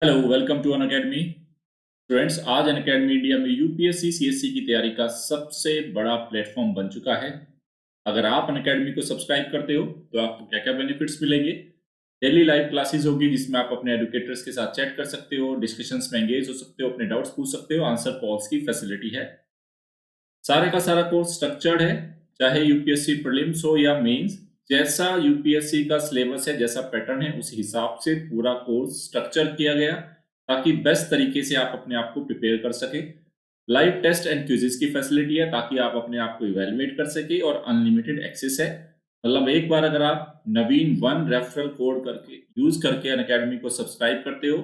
Hello, welcome to Unacademy. Students, आज Unacademy India में UPSC CSC की तैयारी का सबसे बड़ा प्लेटफॉर्म बन चुका है। अगर आप अनअकैडमी को सब्सक्राइब करते हो तो आपको क्या क्या बेनिफिट्स मिलेंगे। डेली लाइव क्लासेस होगी जिसमें आप अपने एडुकेटर्स के साथ चैट कर सकते हो, डिस्कशंस में एंगेज हो सकते हो, अपने डाउट्स पूछ सकते हो, आंसर कॉल्स की फैसिलिटी है। सारे का सारा कोर्स स्ट्रक्चर्ड है, चाहे यूपीएससी प्रीलिम्स हो या मेंस। जैसा यूपीएससी का सिलेबस है, जैसा पैटर्न है, उस हिसाब से पूरा कोर्स स्ट्रक्चर किया गया ताकि बेस्ट तरीके से आप अपने आप को प्रिपेयर कर सके। लाइव टेस्ट एंड क्विज़ेस की फैसिलिटी है ताकि आप अपने आप को इवैल्यूएट कर सके, और अनलिमिटेड एक्सेस है। मतलब एक बार अगर आप नवीन वन रेफरल कोड करके यूज करके अनअकैडमी को सब्सक्राइब करते हो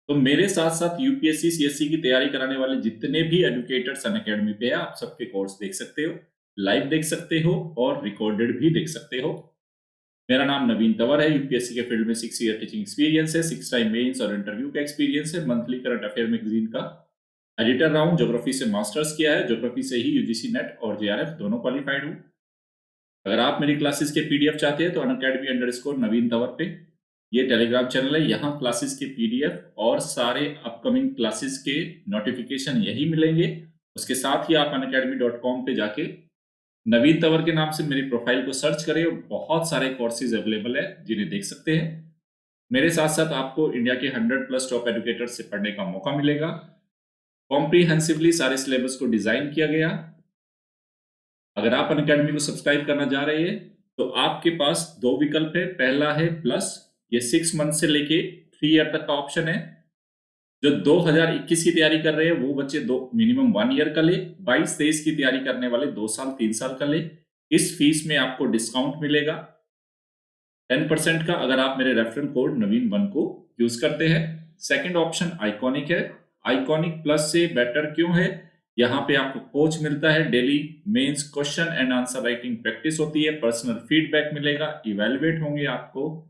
तो मेरे साथ साथ यूपीएससी सीएससी की तैयारी कराने वाले जितने भी एडुकेटर्स अनअकैडमी पे है, आप सबके कोर्स देख सकते हो, लाइव देख सकते हो और रिकॉर्डेड भी देख सकते हो। मेरा नाम नवीन तंवर है। यूपीएससी के फील्ड में 6 ईयर टीचिंग एक्सपीरियंस है, 6 टाइम मेंस और इंटरव्यू का एक्सपीरियंस है। मंथली करंट अफेयर मैगजीन का एडिटर रहा हूं। ज्योग्राफी से मास्टर्स किया है, ज्योग्राफी से ही यूजीसी नेट और जेआरएफ दोनों क्वालिफाइड हूं। अगर आप मेरी क्लासेस के पीडीएफ चाहते हैं तो अनअकैडमी_नवीन तंवर पे ये टेलीग्राम चैनल है। यहाँ क्लासेस के पीडीएफ और सारे अपकमिंग क्लासेस के नोटिफिकेशन यही मिलेंगे। उसके साथ ही आप unacademy.com पे जाके नवीन तंवर के नाम से मेरी प्रोफाइल को सर्च करें और बहुत सारे कोर्सेज अवेलेबल है जिन्हें देख सकते हैं। मेरे साथ साथ आपको इंडिया के 100+ टॉप एडुकेटर्स से पढ़ने का मौका मिलेगा। कॉम्प्रीहेंसिवली सारे सिलेबस को डिजाइन किया गया। अगर आप अनअकैडमी को सब्सक्राइब करना जा रहे हैं तो आपके पास दो विकल्प है। पहला है प्लस, ये 6 मंथ से लेके 3 ईयर तक का ऑप्शन है। जो 2021 की तैयारी कर रहे हैं वो बच्चे दो मिनिमम 1 ईयर का ले, 22-23 की तैयारी करने वाले 2 साल 3 साल का ले। इस फीस में आपको डिस्काउंट मिलेगा 10% का, अगर आप मेरे रेफरल कोड नवीन1 को यूज करते हैं। सेकंड ऑप्शन आइकॉनिक है। आइकॉनिक प्लस से बेटर क्यों है? यहाँ पे आपको कोच मिलता है, daily mains question and answer writing practice होती है, पर्सनल फीडबैक मिलेगा, इवेलुएट होंगे आपको,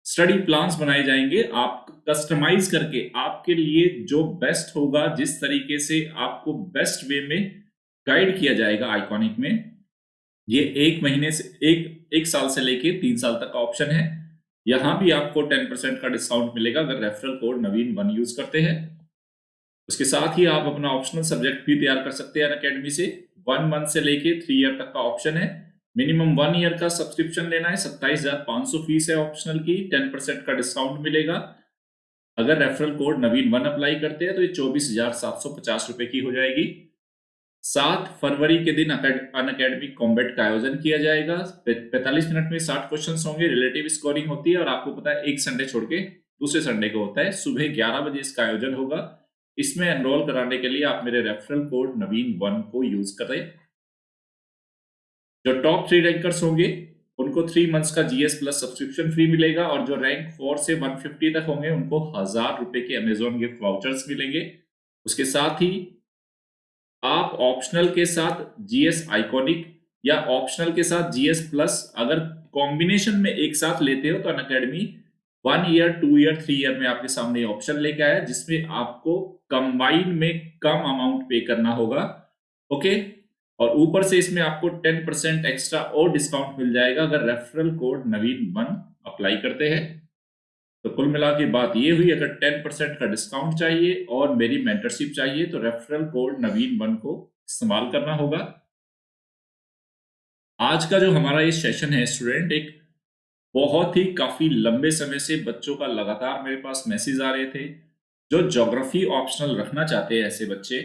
स्टडी प्लान्स बनाए जाएंगे आप कस्टमाइज करके आपके लिए जो बेस्ट होगा, जिस तरीके से आपको बेस्ट वे में गाइड किया जाएगा। आइकॉनिक में ये 1 महीने से एक साल से लेके 3 साल तक का ऑप्शन है। यहां भी आपको 10% का डिस्काउंट मिलेगा अगर रेफरल कोड नवीन1 यूज करते हैं। उसके साथ ही आप अपना ऑप्शनल सब्जेक्ट भी तैयार कर सकते हैं अनअकैडमी से। 1 मंथ से लेके 3 ईयर तक का ऑप्शन है। मिनिमम 1 ईयर का सब्सक्रिप्शन लेना है, 27,500 फीस है ऑप्शनल की, 10% का डिस्काउंट मिलेगा। अगर रेफरल कोड नवीन1 अप्लाई करते हैं तो ये 24,750 रुपए की हो जाएगी। 7 फरवरी के दिन अनअकैडमी कॉम्बैट का आयोजन किया जाएगा। 45 मिनट में 60 क्वेश्चन होंगे, रिलेटिव स्कोरिंग होती है, और आपको पता है एक संडे छोड़ के दूसरे संडे को होता है। सुबह 11 बजे इसका आयोजन होगा। इसमें एनरोल कराने के लिए आप मेरे रेफरल कोड नवीन1 को यूज करें। जो टॉप 3 रैंकर्स होंगे उनको 3 मंथ्स का जीएस प्लस सब्सक्रिप्शन फ्री मिलेगा, और जो रैंक 4 से 150 तक होंगे उनको 1000 रुपए के अमेजोन गिफ्ट वाउचर्स मिलेंगे। उसके साथ ही आप ऑप्शनल के साथ जीएस आइकॉनिक या ऑप्शनल के साथ जीएस प्लस अगर कॉम्बिनेशन में एक साथ लेते हो तो अनअकैडमी 1 ईयर 2 ईयर 3 ईयर में आपके सामने ऑप्शन लेके आया जिसमें आपको कंबाइन में कम अमाउंट पे करना होगा। ओके, और ऊपर से इसमें आपको 10% एक्स्ट्रा और डिस्काउंट मिल जाएगा अगर रेफरल कोड नवीन1 अप्लाई करते हैं। तो कुल मिला के बात ये हुई, अगर 10% का डिस्काउंट चाहिए और मेरी मेंटरशिप चाहिए तो रेफरल कोड नवीन1 को इस्तेमाल करना होगा। आज का जो हमारा ये सेशन है स्टूडेंट, एक बहुत ही काफी लंबे समय से बच्चों का लगातार मेरे पास मैसेज आ रहे थे जो ज्योग्राफी ऑप्शनल रखना चाहते हैं। ऐसे बच्चे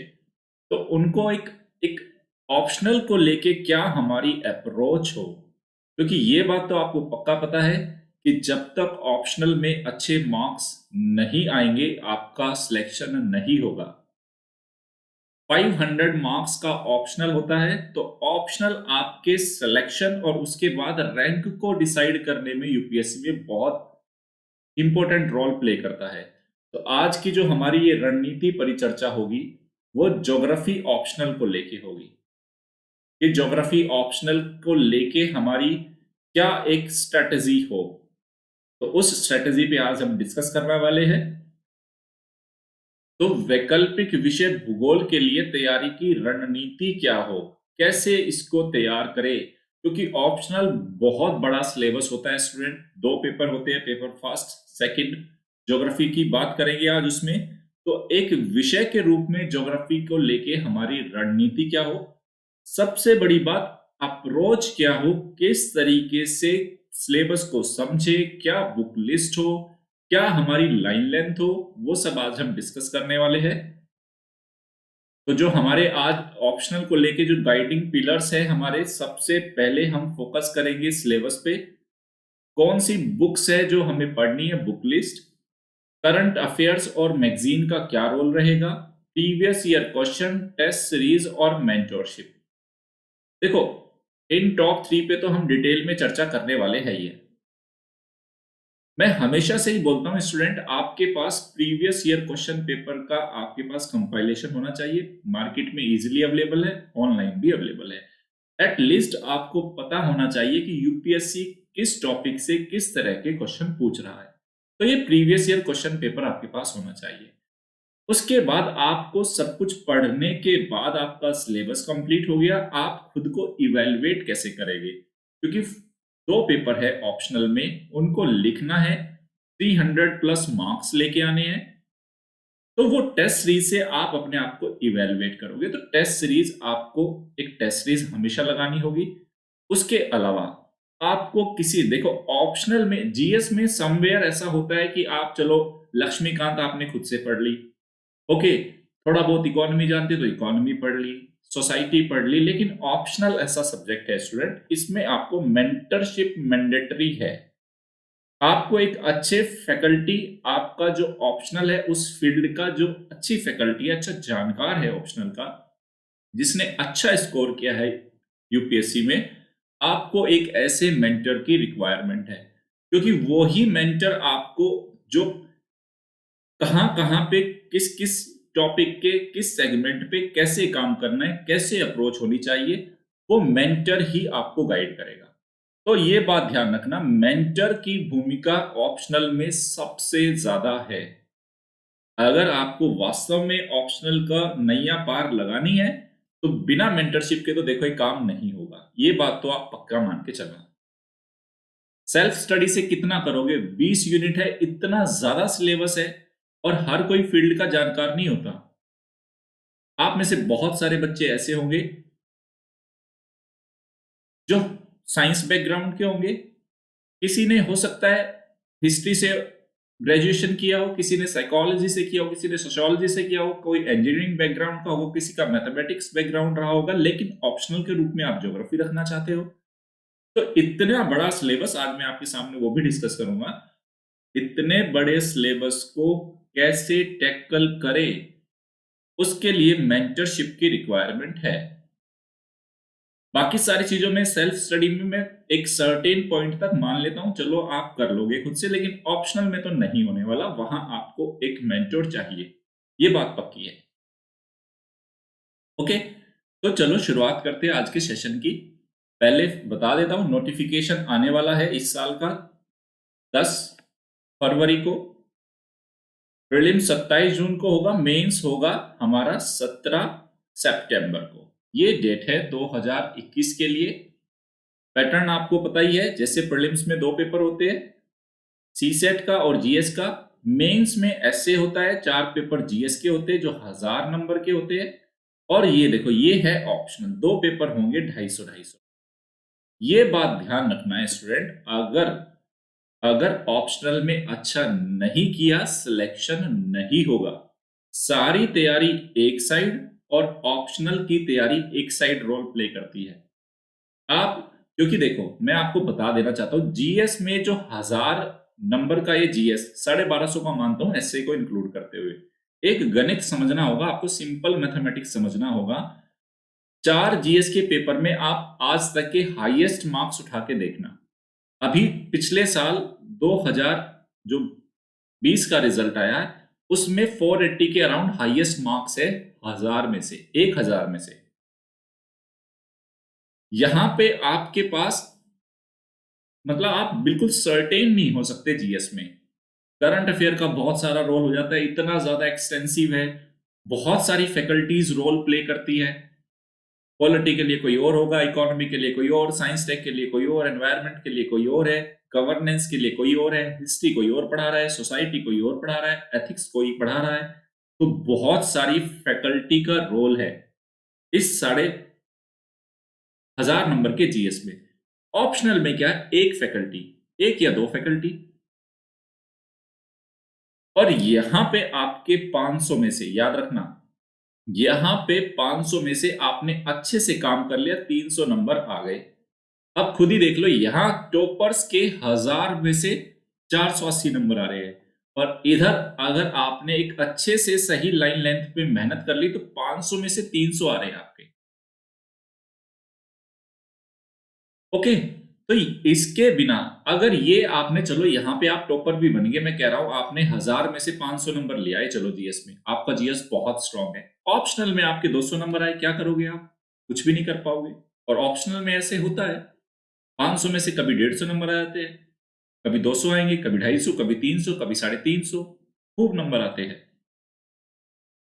तो उनको एक एक ऑप्शनल को लेके क्या हमारी अप्रोच हो, क्योंकि ये बात तो आपको पक्का पता है कि जब तक ऑप्शनल में अच्छे मार्क्स नहीं आएंगे आपका सिलेक्शन नहीं होगा। 500 मार्क्स का ऑप्शनल होता है, तो ऑप्शनल आपके सिलेक्शन और उसके बाद रैंक को डिसाइड करने में यूपीएससी में बहुत इंपॉर्टेंट रोल प्ले करता है। तो आज की जो हमारी ये रणनीति परिचर्चा होगी वो ज्योग्राफी ऑप्शनल को लेके होगी कि ज्योग्राफी ऑप्शनल को लेके हमारी क्या एक स्ट्रेटजी हो। तो उस स्ट्रेटजी पे आज हम डिस्कस करने वाले हैं। तो वैकल्पिक विषय भूगोल के लिए तैयारी की रणनीति क्या हो, कैसे इसको तैयार करें, क्योंकि ऑप्शनल बहुत बड़ा सिलेबस होता है स्टूडेंट। 2 पेपर होते हैं, पेपर फर्स्ट सेकंड। ज्योग्राफी की बात करेंगे आज उसमें। तो एक विषय के रूप में ज्योग्राफी को लेके हमारी रणनीति क्या हो, सबसे बड़ी बात अप्रोच क्या हो, किस तरीके से सिलेबस को समझे, क्या बुक लिस्ट हो, क्या हमारी लाइन लेंथ हो, वो सब आज हम डिस्कस करने वाले हैं। तो जो हमारे आज ऑप्शनल को लेके जो गाइडिंग पिलर्स है हमारे, सबसे पहले हम फोकस करेंगे सिलेबस पे। कौन सी बुक्स है जो हमें पढ़नी है, बुक लिस्ट, करंट अफेयर्स और मैगजीन का क्या रोल रहेगा, previous year question, test series और मेंटरशिप। देखो, इन टॉप 3 पे तो हम डिटेल में चर्चा करने वाले हैं। ये मैं हमेशा से ही बोलता हूं स्टूडेंट, आपके पास प्रीवियस ईयर क्वेश्चन पेपर का आपके पास कंपाइलेशन होना चाहिए। मार्केट में इजीली अवेलेबल है, ऑनलाइन भी अवेलेबल है। एटलीस्ट आपको पता होना चाहिए कि यूपीएससी किस टॉपिक से किस तरह के क्वेश्चन पूछ रहा है। तो ये प्रीवियस ईयर क्वेश्चन पेपर आपके पास होना चाहिए। उसके बाद आपको सब कुछ पढ़ने के बाद आपका सिलेबस कंप्लीट हो गया, आप खुद को इवेलुएट कैसे करेंगे, क्योंकि 2 पेपर है ऑप्शनल में, उनको लिखना है, 300 प्लस मार्क्स लेके आने हैं। तो वो टेस्ट सीरीज से आप अपने आप को इवेलुएट करोगे। तो टेस्ट सीरीज आपको एक टेस्ट सीरीज हमेशा लगानी होगी। उसके अलावा आपको किसी, देखो ऑप्शनल में जीएस में समवेयर ऐसा होता है कि आप चलो लक्ष्मीकांत आपने खुद से पढ़ ली, ओके, थोड़ा बहुत इकोनॉमी जानते तो इकोनॉमी पढ़ ली, सोसाइटी पढ़ ली। लेकिन ऑप्शनल ऐसा सब्जेक्ट है स्टूडेंट, इसमें आपको मेंटरशिप मैंडेटरी है। आपको एक अच्छे फैकल्टी, आपका जो ऑप्शनल है उस फील्ड का जो अच्छी फैकल्टी है, अच्छा जानकार है ऑप्शनल का, जिसने अच्छा स्कोर किया है यूपीएससी में, आपको एक ऐसे मेंटर की रिक्वायरमेंट है। क्योंकि वो ही मेंटर आपको जो कहां कहां पे किस किस टॉपिक के किस सेगमेंट पे कैसे काम करना है, कैसे अप्रोच होनी चाहिए, वो मेंटर ही आपको गाइड करेगा। तो ये बात ध्यान रखना, मेंटर की भूमिका ऑप्शनल में सबसे ज्यादा है। अगर आपको वास्तव में ऑप्शनल का नैया पार लगानी है तो बिना मेंटरशिप के तो देखो ये काम नहीं होगा। ये बात तो आप पक्का मान के चलना। सेल्फ स्टडी से कितना करोगे, 20 यूनिट है, इतना ज्यादा सिलेबस है और हर कोई फील्ड का जानकार नहीं होता। आप में से बहुत सारे बच्चे ऐसे होंगे जो साइंस बैकग्राउंड के होंगे, किसी ने हो सकता है हिस्ट्री से ग्रेजुएशन किया हो, किसी ने साइकोलॉजी से किया हो, किसी ने सोशियोलॉजी से किया हो, कोई इंजीनियरिंग बैकग्राउंड का हो, किसी का मैथमेटिक्स बैकग्राउंड रहा होगा, लेकिन ऑप्शनल के रूप में आप ज्योग्राफी रखना चाहते हो। तो इतना बड़ा सिलेबस आज मैं आपके सामने वो भी डिस्कस करूंगा। इतने बड़े सिलेबस को कैसे टैकल करें, उसके लिए मेंटरशिप की रिक्वायरमेंट है। बाकी सारी चीजों में सेल्फ स्टडी में मैं एक सर्टेन पॉइंट तक मान लेता हूं, चलो आप कर लोगे खुद से, लेकिन ऑप्शनल में तो नहीं होने वाला, वहां आपको एक मेंटर चाहिए, ये बात पक्की है। ओके, तो चलो शुरुआत करते हैं आज के सेशन की। पहले बता देता हूं, नोटिफिकेशन आने वाला है इस साल का 10 फरवरी को, प्रीलिम 27 जून को होगा, मेंस होगा हमारा 17 सितंबर को। ये डेट है 2021 के लिए। पैटर्न आपको पता ही है, जैसे प्रीलिम्स में 2 पेपर होते हैं, सी सेट का और जीएस का। मेंस में ऐसे होता है 4 पेपर जीएस के होते हैं जो 1000 नंबर के होते हैं, और ये देखो ये है ऑप्शनल, 2 पेपर होंगे 250-250। ये बात ध्यान रखना है स्टूडेंट, अगर अगर ऑप्शनल में अच्छा नहीं किया, सिलेक्शन नहीं होगा। सारी तैयारी एक साइड और ऑप्शनल की तैयारी एक साइड रोल प्ले करती है। आप, क्योंकि देखो मैं आपको बता देना चाहता हूं, जीएस में जो 1000 नंबर का ये जीएस 1250 का मानता हूं एसए को इंक्लूड करते हुए, एक गणित समझना होगा आपको, सिंपल मैथमेटिक्स समझना होगा। 4 जीएस के पेपर में आप आज तक के हाईएस्ट मार्क्स उठा के देखना। अभी पिछले साल 2000 जो 20 का रिजल्ट आया है, उसमें 480 के अराउंड हाईएस्ट मार्क्स है 1000 में से, 1000 में से। यहां पे आपके पास मतलब आप बिल्कुल सर्टेन नहीं हो सकते जीएस में। करंट अफेयर का बहुत सारा रोल हो जाता है, इतना ज्यादा एक्सटेंसिव है, बहुत सारी फैकल्टीज रोल प्ले करती है। पॉलिटी के लिए कोई और होगा, इकोनॉमी के लिए कोई और, साइंस टेक के लिए कोई और, एनवायरनमेंट के लिए कोई और है, गवर्नेंस के लिए कोई और है, हिस्ट्री कोई और पढ़ा रहा है, सोसाइटी कोई और पढ़ा रहा है, एथिक्स कोई पढ़ा रहा है। तो बहुत सारी फैकल्टी का रोल है इस 1500 नंबर के जीएस में। ऑप्शनल में क्या है, एक फैकल्टी, एक या दो फैकल्टी, और यहां पे आपके 500 में से, याद रखना, यहां पे 500 में से आपने अच्छे से काम कर लिया, 300 नंबर आ गए। अब खुद ही देख लो, यहां टॉपर्स के 1000 में से 480 नंबर आ रहे हैं, और इधर अगर आपने एक अच्छे से सही लाइन लेंथ पे मेहनत कर ली तो 500 में से 300 आ रहे हैं आपके। ओके, तो इसके बिना अगर ये आपने, चलो यहां पे आप टॉपर भी बन गए, मैं कह रहा हूं आपने 1000 में से 500 नंबर लिया है, चलो जीएस में आपका जीएस बहुत स्ट्रांग है। ऑप्शनल में आपके 200 नंबर आए, क्या करोगे आप? कुछ भी नहीं कर पाओगे। और ऑप्शनल में ऐसे होता है, 500 में से कभी 150 नंबर आ जाते हैं, कभी 200 आएंगे, कभी 250, कभी 300, कभी 350, खूब नंबर आते हैं।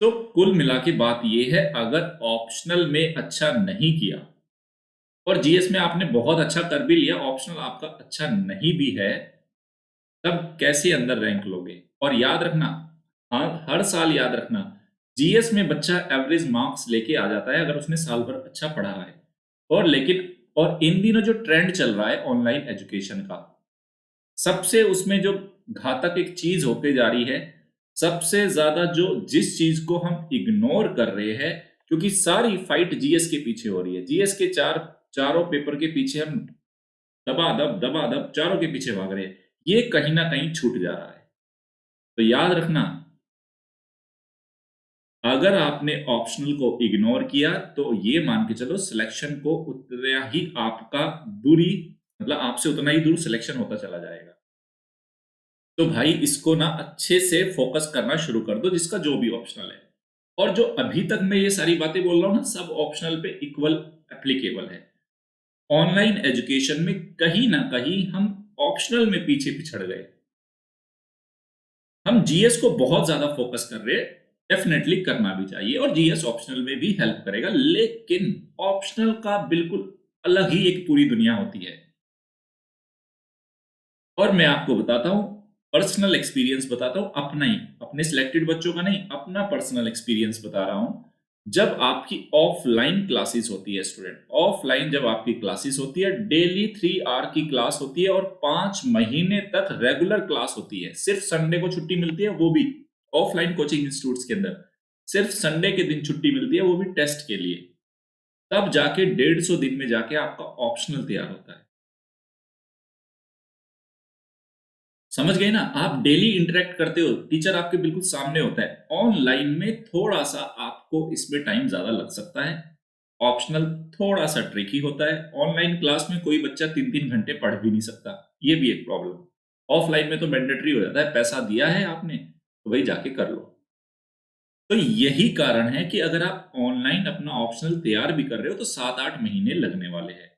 तो कुल मिला के बात यह है, अगर ऑप्शनल में अच्छा नहीं किया और जीएस में आपने बहुत अच्छा कर भी लिया, ऑप्शनल आपका अच्छा नहीं भी है, तब कैसे अंदर रैंक लोगे? और याद रखना, हर साल याद रखना, जीएस में बच्चा एवरेज मार्क्स लेके आ जाता है अगर उसने साल भर अच्छा पढ़ा है। और लेकिन, और इन दिनों जो ट्रेंड चल रहा है ऑनलाइन एजुकेशन का, सबसे उसमें जो घातक एक चीज होते जा रही है, सबसे ज्यादा जो जिस चीज को हम इग्नोर कर रहे हैं, क्योंकि सारी फाइट जीएस के पीछे हो रही है, जीएस के चारों पेपर के पीछे हम दबा दब चारों के पीछे भाग रहे हैं, ये कहीं ना कहीं छूट जा रहा है। तो याद रखना, अगर आपने ऑप्शनल को इग्नोर किया तो ये मान के चलो सिलेक्शन को उतना ही आपका दूरी, मतलब आपसे उतना ही दूर सिलेक्शन होता चला जाएगा। तो भाई इसको ना अच्छे से फोकस करना शुरू कर दो, जिसका जो भी ऑप्शनल है। और जो अभी तक मैं ये सारी बातें बोल रहा हूं ना, सब ऑप्शनल पे इक्वल एप्लीकेबल है। ऑनलाइन एजुकेशन में कहीं ना कहीं हम ऑप्शनल में पीछे पिछड़ गए, हम जीएस को बहुत ज्यादा फोकस कर रहे हैं। डेफिनेटली करना भी चाहिए, और जीएस ऑप्शनल में भी हेल्प करेगा, लेकिन ऑप्शनल का बिल्कुल अलग ही एक पूरी दुनिया होती है। और मैं आपको बताता हूं, पर्सनल एक्सपीरियंस बताता हूं अपना ही, अपने सिलेक्टेड बच्चों का नहीं, अपना पर्सनल एक्सपीरियंस बता रहा हूं। जब आपकी ऑफलाइन क्लासेस होती है स्टूडेंट, ऑफलाइन जब आपकी क्लासेस होती है, डेली 3 आवर की क्लास होती है, और 5 महीने तक रेगुलर क्लास होती है, सिर्फ संडे को छुट्टी मिलती है, वो भी ऑफलाइन कोचिंग इंस्टीट्यूट्स के अंदर सिर्फ संडे के दिन छुट्टी मिलती है, वो भी टेस्ट के लिए। तब जाके 150 दिन में जाके आपका ऑप्शनल तैयार होता है। समझ गए ना? आप डेली इंटरेक्ट करते हो, टीचर आपके बिल्कुल सामने होता है। ऑनलाइन में थोड़ा सा आपको इसमें टाइम ज्यादा लग सकता है, ऑप्शनल थोड़ा सा ट्रिकी होता है। ऑनलाइन क्लास में कोई बच्चा 3-3 घंटे पढ़ भी नहीं सकता, ये भी एक प्रॉब्लम। ऑफलाइन में तो मैंडेटरी हो जाता है, पैसा दिया है आपने तो वही जाके कर लो। तो यही कारण है कि अगर आप ऑनलाइन अपना ऑप्शनल तैयार भी कर रहे हो तो 7-8 महीने लगने वाले हैं।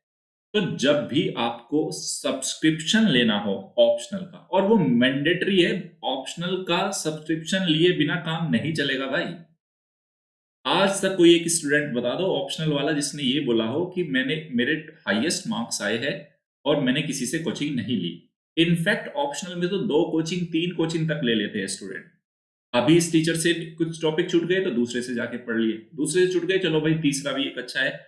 तो जब भी आपको सब्सक्रिप्शन लेना हो ऑप्शनल का, और वो मैंडेटरी है, ऑप्शनल का सब्सक्रिप्शन लिए बिना काम नहीं चलेगा भाई। आज तक कोई एक स्टूडेंट बता दो ऑप्शनल वाला जिसने ये बोला हो कि मैंने, मेरे हाईएस्ट मार्क्स आए हैं और मैंने किसी से कोचिंग नहीं ली। इनफैक्ट ऑप्शनल में तो 2 कोचिंग 3 कोचिंग तक ले लेते हैं स्टूडेंट। अभी इस टीचर से कुछ टॉपिक छूट गए तो दूसरे से जाके पढ़ लिए, दूसरे से छूट गए, चलो भाई तीसरा भी एक अच्छा है,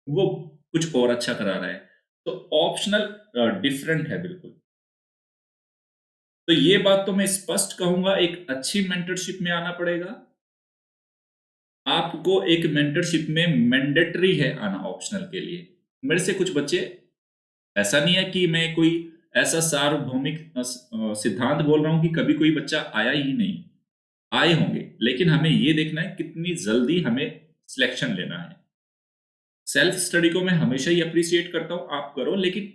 वो कुछ और अच्छा करा रहा है। तो ऑप्शनल डिफरेंट है बिल्कुल। तो ये बात तो मैं स्पष्ट कहूंगा, एक अच्छी मेंटरशिप में आना पड़ेगा आपको। एक मेंटरशिप में मैंडेटरी है आना ऑप्शनल के लिए। मेरे से कुछ बच्चे, ऐसा नहीं है कि मैं कोई ऐसा सार्वभौमिक सिद्धांत बोल रहा हूं कि कभी कोई बच्चा आया ही नहीं, आए होंगे, लेकिन हमें ये देखना है कितनी जल्दी हमें सिलेक्शन लेना है। सेल्फ स्टडी को मैं हमेशा ही अप्रिशिएट करता हूं, आप करो, लेकिन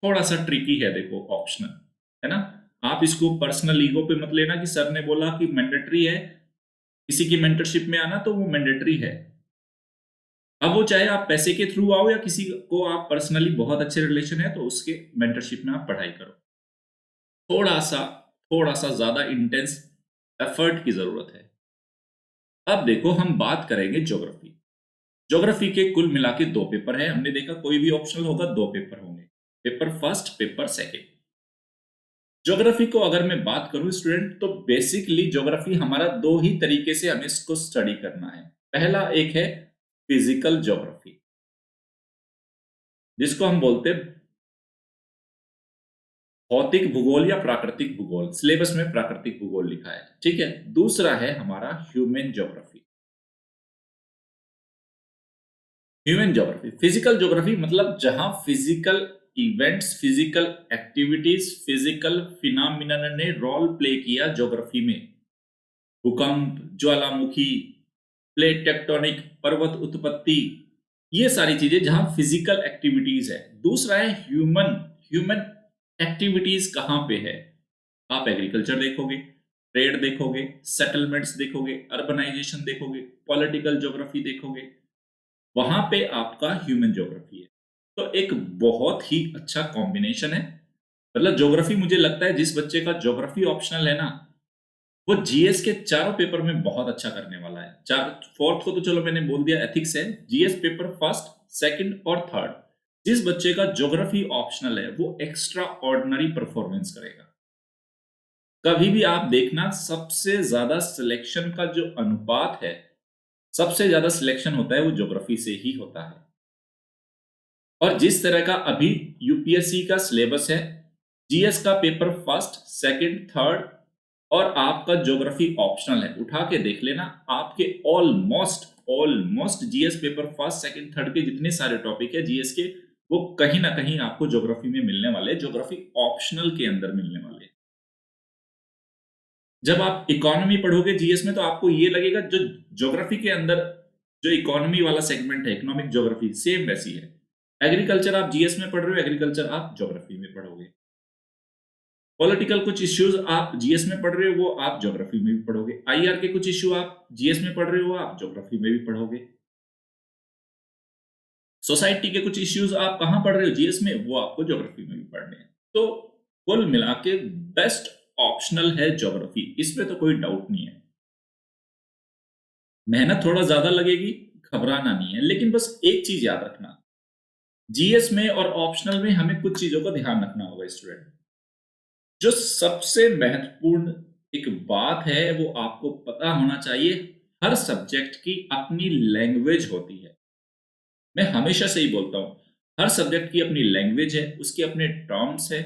थोड़ा सा ट्रिकी है देखो ऑप्शनल, है ना? आप इसको पर्सनल ईगो पे मत लेना कि सर ने बोला कि मैंडेटरी है किसी की मेंटरशिप में आना तो वो मैंडेटरी है। अब वो चाहे आप पैसे के थ्रू आओ या किसी को आप पर्सनली बहुत अच्छे रिलेशन है तो उसके मेंटरशिप में आप पढ़ाई करो। थोड़ा सा थोड़ा सा ज्यादा इंटेंस एफर्ट की जरूरत है। अब देखो हम बात करेंगे ज्योग्राफी। ज्योग्राफी के कुल मिला के 2 पेपर है। हमने देखा कोई भी ऑप्शनल होगा 2 पेपर होंगे, paper first, paper second. Geography को अगर मैं बात करूं स्टूडेंट, तो बेसिकली ज्योग्राफी हमारा 2 ही तरीके से हमें इसको स्टडी करना है। पहला एक है फिजिकल ज्योग्राफी, जिसको हम बोलते हैं भौतिक भूगोल या प्राकृतिक भूगोल। सिलेबस में प्राकृतिक भूगोल लिखा है, ठीक है। दूसरा है हमारा human geography. Human geography, physical geography मतलब जहां physical events, physical activities, physical phenomena ने रोल प्ले किया ज्योग्राफी में। भूकंप, ज्वालामुखी, प्लेट टेक्टोनिक, पर्वत उत्पत्ति, ये सारी चीजें जहां फिजिकल एक्टिविटीज है। दूसरा है ह्यूमन। ह्यूमन एक्टिविटीज कहां पे है? आप एग्रीकल्चर देखोगे, ट्रेड देखोगे, सेटलमेंट्स देखोगे, अर्बनाइजेशन देखोगे, पॉलिटिकल ज्योग्राफी देखोगे, वहां पे आपका ह्यूमन ज्योग्राफी है। तो एक बहुत ही अच्छा कॉम्बिनेशन है। मतलब ज्योग्राफी, मुझे लगता है जिस बच्चे का ज्योग्राफी ऑप्शनल है ना, वो जीएस के चारों पेपर में बहुत अच्छा करने वाला है। चार, फोर्थ को तो चलो मैंने बोल दिया एथिक्स है। जीएस पेपर फर्स्ट, सेकंड और थर्ड, जिस बच्चे का ज्योग्राफी ऑप्शनल है वो एक्स्ट्रा ऑर्डिनरी परफॉर्मेंस करेगा। कभी भी आप देखना, सबसे ज्यादा सिलेक्शन का जो अनुपात है, सबसे ज्यादा सिलेक्शन होता है वो ज्योग्राफी से ही होता है। और जिस तरह का अभी यूपीएससी का सिलेबस है, जीएस का पेपर फर्स्ट, सेकंड, थर्ड और आपका ज्योग्राफी ऑप्शनल है, उठा के देख लेना। आपके almost almost GS paper first, second, third के जितने सारे टॉपिक है जीएस के, वो कहीं ना कहीं आपको ज्योग्राफी में मिलने वाले, ज्योग्राफी ऑप्शनल के अंदर मिलने वाले। जब आप इकोनॉमी पढ़ोगे जीएस में, तो आपको ये लगेगा जो ज्योग्राफी के अंदर जो इकोनॉमी वाला सेगमेंट है, इकोनॉमिक ज्योग्राफी सेम वैसी है। एग्रीकल्चर आप जीएस में पढ़ रहे हो, एग्रीकल्चर आप ज्योग्राफी में पढ़ोगे। पॉलिटिकल कुछ इश्यूज आप जीएस में पढ़ रहे हो, वो आप ज्योग्राफी में भी पढ़ोगे। आईआर के कुछ इश्यू आप जीएस में पढ़ रहे हो, आप ज्योग्राफी में भी पढ़ोगे। सोसाइटी के कुछ इश्यूज आप कहां पढ़ रहे हो, जीएस में, वो आपको ज्योग्राफी में भी पढ़ने हैं। तो कुल मिला के बेस्ट ऑप्शनल है ज्योग्राफी, इसमें तो कोई डाउट नहीं है। मेहनत थोड़ा ज्यादा लगेगी, घबराना नहीं है, लेकिन बस एक चीज याद रखना, जीएस में और ऑप्शनल में हमें कुछ चीजों का ध्यान रखना होगा स्टूडेंट। जो सबसे महत्वपूर्ण एक बात है, वो आपको पता होना चाहिए, हर सब्जेक्ट की अपनी लैंग्वेज होती है। मैं हमेशा से ही बोलता हूं, हर सब्जेक्ट की अपनी लैंग्वेज है, उसके अपने टर्म्स है,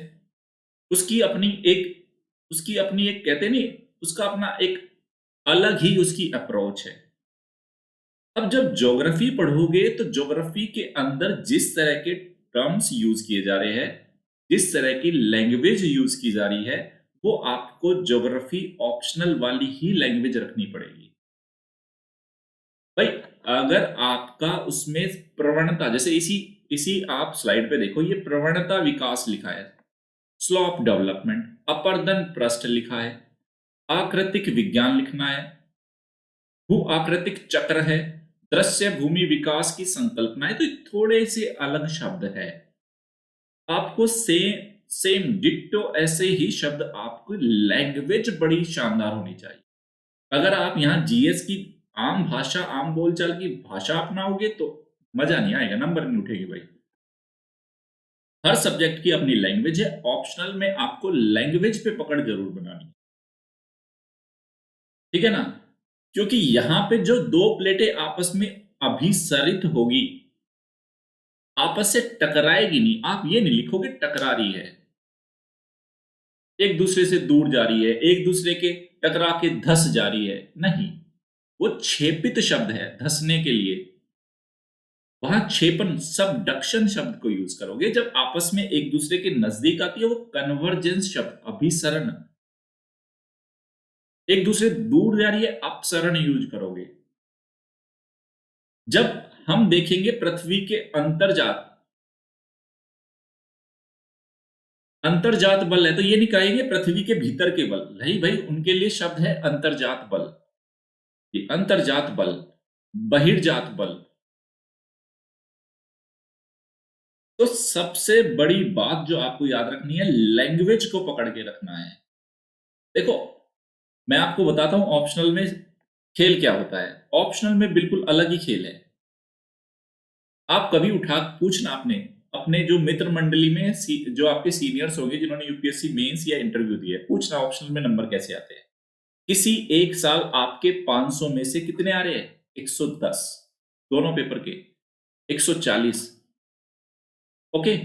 उसकी अपनी एक कहते नहीं, उसका अपना एक अलग ही उसकी अप्रोच है। अब जब ज्योग्राफी पढ़ोगे, तो ज्योग्राफी के अंदर जिस तरह के टर्म्स यूज किए जा रहे हैं, जिस तरह की लैंग्वेज यूज की जा रही है, वो आपको ज्योग्राफी ऑप्शनल वाली ही लैंग्वेज रखनी पड़ेगी। भाई, अगर आपका उसमें प्रवणता, जैसे इसी इसी आप स्लाइड पे देखो, ये प्रवणता विकास लिखा है, स्लोप डेवलपमेंट, अपर्दन पृष्ठ लिखा है, आकृतिक विज्ञान लिखना है, भू आकृतिक चक्र है, दृश्य भूमि विकास की संकल्पना है। तो ये थोड़े से अलग शब्द है। आपको सेम डिट्टो ऐसे ही शब्द, आपको लैंग्वेज बड़ी शानदार होनी चाहिए। अगर आप यहाँ जीएस की आम भाषा, आम बोलचाल की भाषा अपनाओगे, तो मजा नहीं आएगा, नंबर नहीं उठेगी भाई। हर सब्जेक्ट की अपनी लैंग्वेज है, ऑप्शनल में आपको लैंग्वेज पे पकड़ जरूर बनानी है, ठीक है ना। क्योंकि यहां पे जो दो प्लेटें आपस में अभिसरित होगी, आपस से टकराएगी नहीं। आप ये नहीं लिखोगे टकरा रही है, एक दूसरे से दूर जा रही है, एक दूसरे के टकरा के धस जा रही है, नहीं। वो छेपित शब्द है धसने के लिए। वहां छेपन, सबडक्शन शब्द को यूज करोगे। जब आपस में एक दूसरे के नजदीक आती है, वो कन्वर्जेंस शब्द, अभिसरण। एक दूसरे दूर जा रही है, अपसरण यूज करोगे। जब हम देखेंगे पृथ्वी के अंतर्जात, अंतर्जात बल है, तो ये नहीं कहेंगे पृथ्वी के भीतर के बल, नहीं भाई, उनके लिए शब्द है अंतर्जात बल। ये अंतर्जात बल, बहिर्जात बल। तो सबसे बड़ी बात जो आपको याद रखनी है, लैंग्वेज को पकड़ के रखना है। देखो, मैं आपको बताता हूं ऑप्शनल में खेल क्या होता है। ऑप्शनल में बिल्कुल अलग ही खेल है। आप कभी उठा पूछना आपने अपने जो मित्र मंडली में जो आपके सीनियर्स होंगे जिन्होंने यूपीएससी मेंस या इंटरव्यू दिया है, पूछना ऑप्शनल में नंबर कैसे आते हैं। किसी एक साल आपके 500 में से कितने आ रहे हैं? 110 दोनों पेपर के, 140। ओके,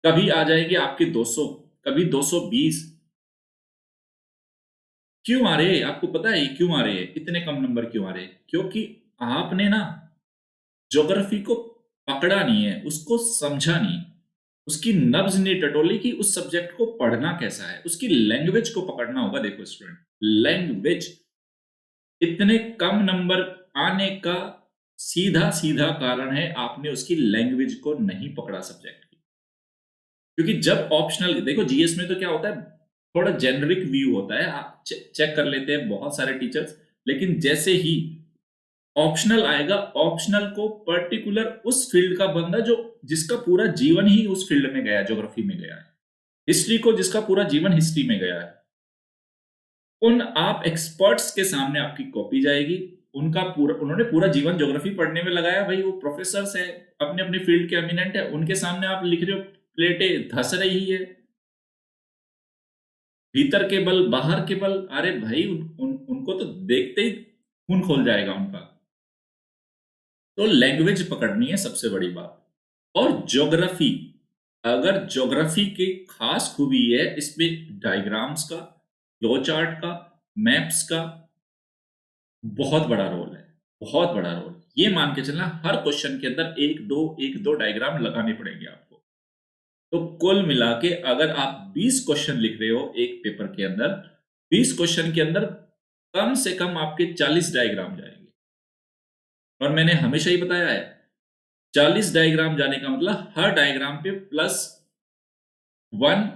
कभी आ जाएंगे आपके 200, कभी 220। क्यों आ रहे हैं? आपको पता है क्यों आ रहे हैं? इतने कम नंबर क्यों आ रहे हैं? क्योंकि आपने ना ज्योग्राफी को पकड़ा नहीं है, उसको समझा नहीं, उसकी नब्ज नहीं टटोली कि उस सब्जेक्ट को पढ़ना कैसा है, उसकी लैंग्वेज को पकड़ना होगा। देखो स्टूडेंट, लैंग्वेज इतने कम नंबर आने का सीधा सीधा कारण है आपने उसकी लैंग्वेज को नहीं पकड़ा सब्जेक्ट की। क्योंकि जब ऑप्शनल, देखो जीएस में तो क्या होता है, थोड़ा जेनरिक व्यू होता है, आप चेक कर लेते हैं बहुत सारे टीचर्स, लेकिन जैसे ही ऑप्शनल आएगा, ऑप्शनल को पर्टिकुलर उस फील्ड का बंदा जो जिसका पूरा जीवन ही उस फील्ड में गया, ज्योग्राफी में गया है, हिस्ट्री को जिसका पूरा जीवन हिस्ट्री में गया है, उन आप एक्सपर्ट्स के सामने आपकी कॉपी जाएगी। उनका पूरा, उन्होंने पूरा जीवन ज्योग्राफी पढ़ने में लगाया, भाई वो प्रोफेसर्स है, अपने अपने फील्ड के एमिनेंट है, उनके सामने आप लिख रहे हो, प्लेटें धस रही है, भीतर के बल बाहर के बल। अरे भाई उनको तो देखते ही खून खोल जाएगा उनका। तो लैंग्वेज पकड़नी है सबसे बड़ी बात। और ज्योग्राफी, अगर ज्योग्राफी की खास खूबी है इसमें डायग्राम्स का, फ्लो चार्ट का, मैप्स का बहुत बड़ा रोल है, बहुत बड़ा रोल। ये मान के चलना हर क्वेश्चन के अंदर एक दो डायग्राम लगाने पड़ेंगे आपको। तो कुल मिला के अगर आप 20 क्वेश्चन लिख रहे हो एक पेपर के अंदर, 20 क्वेश्चन के अंदर कम से कम आपके 40 डायग्राम जाएंगे। और मैंने हमेशा ही बताया है, 40 डायग्राम जाने का मतलब हर डायग्राम पे +1,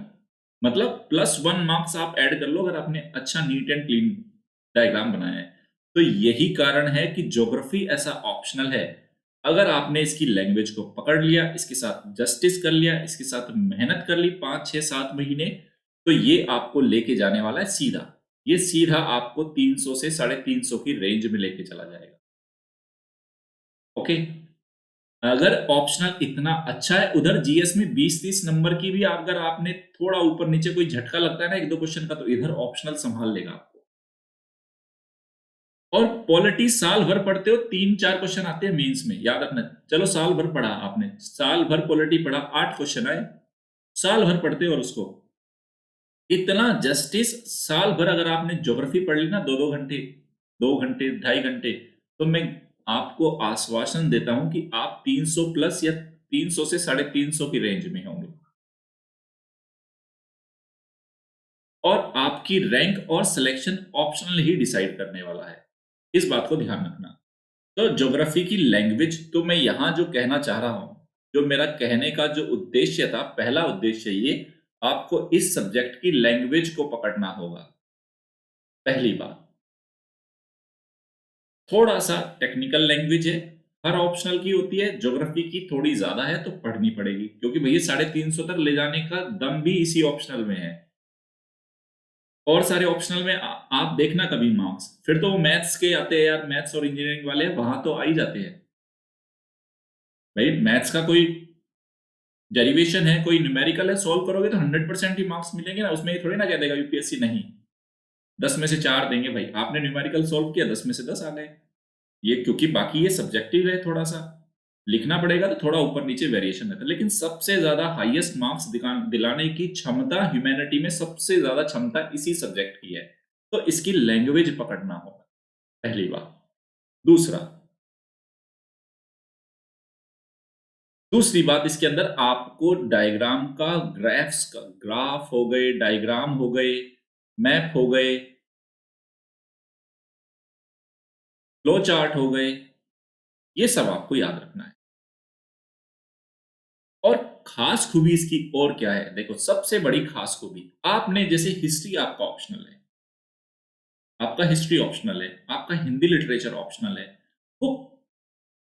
मतलब +1 मार्क्स आप ऐड कर लो अगर आपने अच्छा नीट एंड क्लीन डायग्राम बनाया है। तो यही कारण है कि ज्योग्राफी ऐसा ऑप्शनल है। अगर आपने इसकी लैंग्वेज को पकड़ लिया, इसके साथ जस्टिस कर लिया, इसके साथ मेहनत कर ली 5 6 7 महीने, तो ये आपको लेके जाने वाला है सीधा। ये सीधा आपको 300 से 350 की रेंज में लेके चला जाएगा। ओके, अगर ऑप्शनल इतना अच्छा है, उधर जीएस में 20-30 नंबर की भी अगर आपने थोड़ा ऊपर नीचे कोई झटका लगता है ना एक दो क्वेश्चन का, तो इधर ऑप्शनल संभाल लेगा आपको। और पॉलिटी साल भर पढ़ते हो, 3-4 क्वेश्चन आते हैं मेंस में, याद रखना। चलो साल भर पढ़ा आपने, साल भर पॉलिटी पढ़ा, 8 क्वेश्चन आए, साल भर पढ़ते हो, और उसको इतना जस्टिस साल भर अगर आपने ज्योग्राफी पढ़ ली ना, 2-2 घंटे, 2 घंटे, 2.5 घंटे, तो मैं आपको आश्वासन देता हूं कि आप 300 प्लस या 300 से 350 की रेंज में होंगे। और आपकी रैंक और सिलेक्शन ऑप्शनल ही डिसाइड करने वाला है, इस बात को ध्यान रखना। तो ज्योग्राफी की लैंग्वेज, तो मैं यहां जो कहना चाह रहा हूं, जो मेरा कहने का जो उद्देश्य था, पहला उद्देश्य ये, आपको इस सब्जेक्ट की लैंग्वेज को पकड़ना होगा। पहली बात, थोड़ा सा टेक्निकल लैंग्वेज है, हर ऑप्शनल की होती है, ज्योग्राफी की थोड़ी ज्यादा है तो पढ़नी पड़ेगी, क्योंकि भैया 350 तक ले जाने का दम भी इसी ऑप्शनल में है। और सारे ऑप्शनल में आप देखना कभी मार्क्स, फिर तो वो मैथ्स के आते हैं यार, मैथ्स और इंजीनियरिंग वाले वहां तो आ ही जाते हैं। भाई मैथ्स का कोई डेरिवेशन है, कोई न्यूमेरिकल है, सॉल्व करोगे तो 100% ही मार्क्स मिलेंगे ना, उसमें ये थोड़ी ना कह देगा यूपीएससी नहीं, 10 में से 4 देंगे। भाई आपने न्यूमेरिकल सॉल्व किया, 10 में से 10 आ गए। ये क्योंकि बाकी ये सब्जेक्टिव है, थोड़ा सा लिखना पड़ेगा तो थोड़ा ऊपर नीचे वेरिएशन रहता है, लेकिन सबसे ज्यादा हाईएस्ट मार्क्स दिलाने की क्षमता ह्यूमैनिटी में, सबसे ज्यादा क्षमता इसी सब्जेक्ट की है। तो इसकी लैंग्वेज पकड़ना होगा, पहली बात। दूसरा, दूसरी बात, इसके अंदर आपको डायग्राम का, ग्राफ्स का, ग्राफ हो गए, डायग्राम हो गए, मैप हो गए, फ्लो चार्ट हो गए, ये सब आपको याद रखना है। और खास खूबी इसकी और क्या है, देखो सबसे बड़ी खास खूबी, आपने जैसे हिस्ट्री आपका ऑप्शनल है, आपका हिस्ट्री ऑप्शनल है, आपका हिंदी लिटरेचर ऑप्शनल है, वो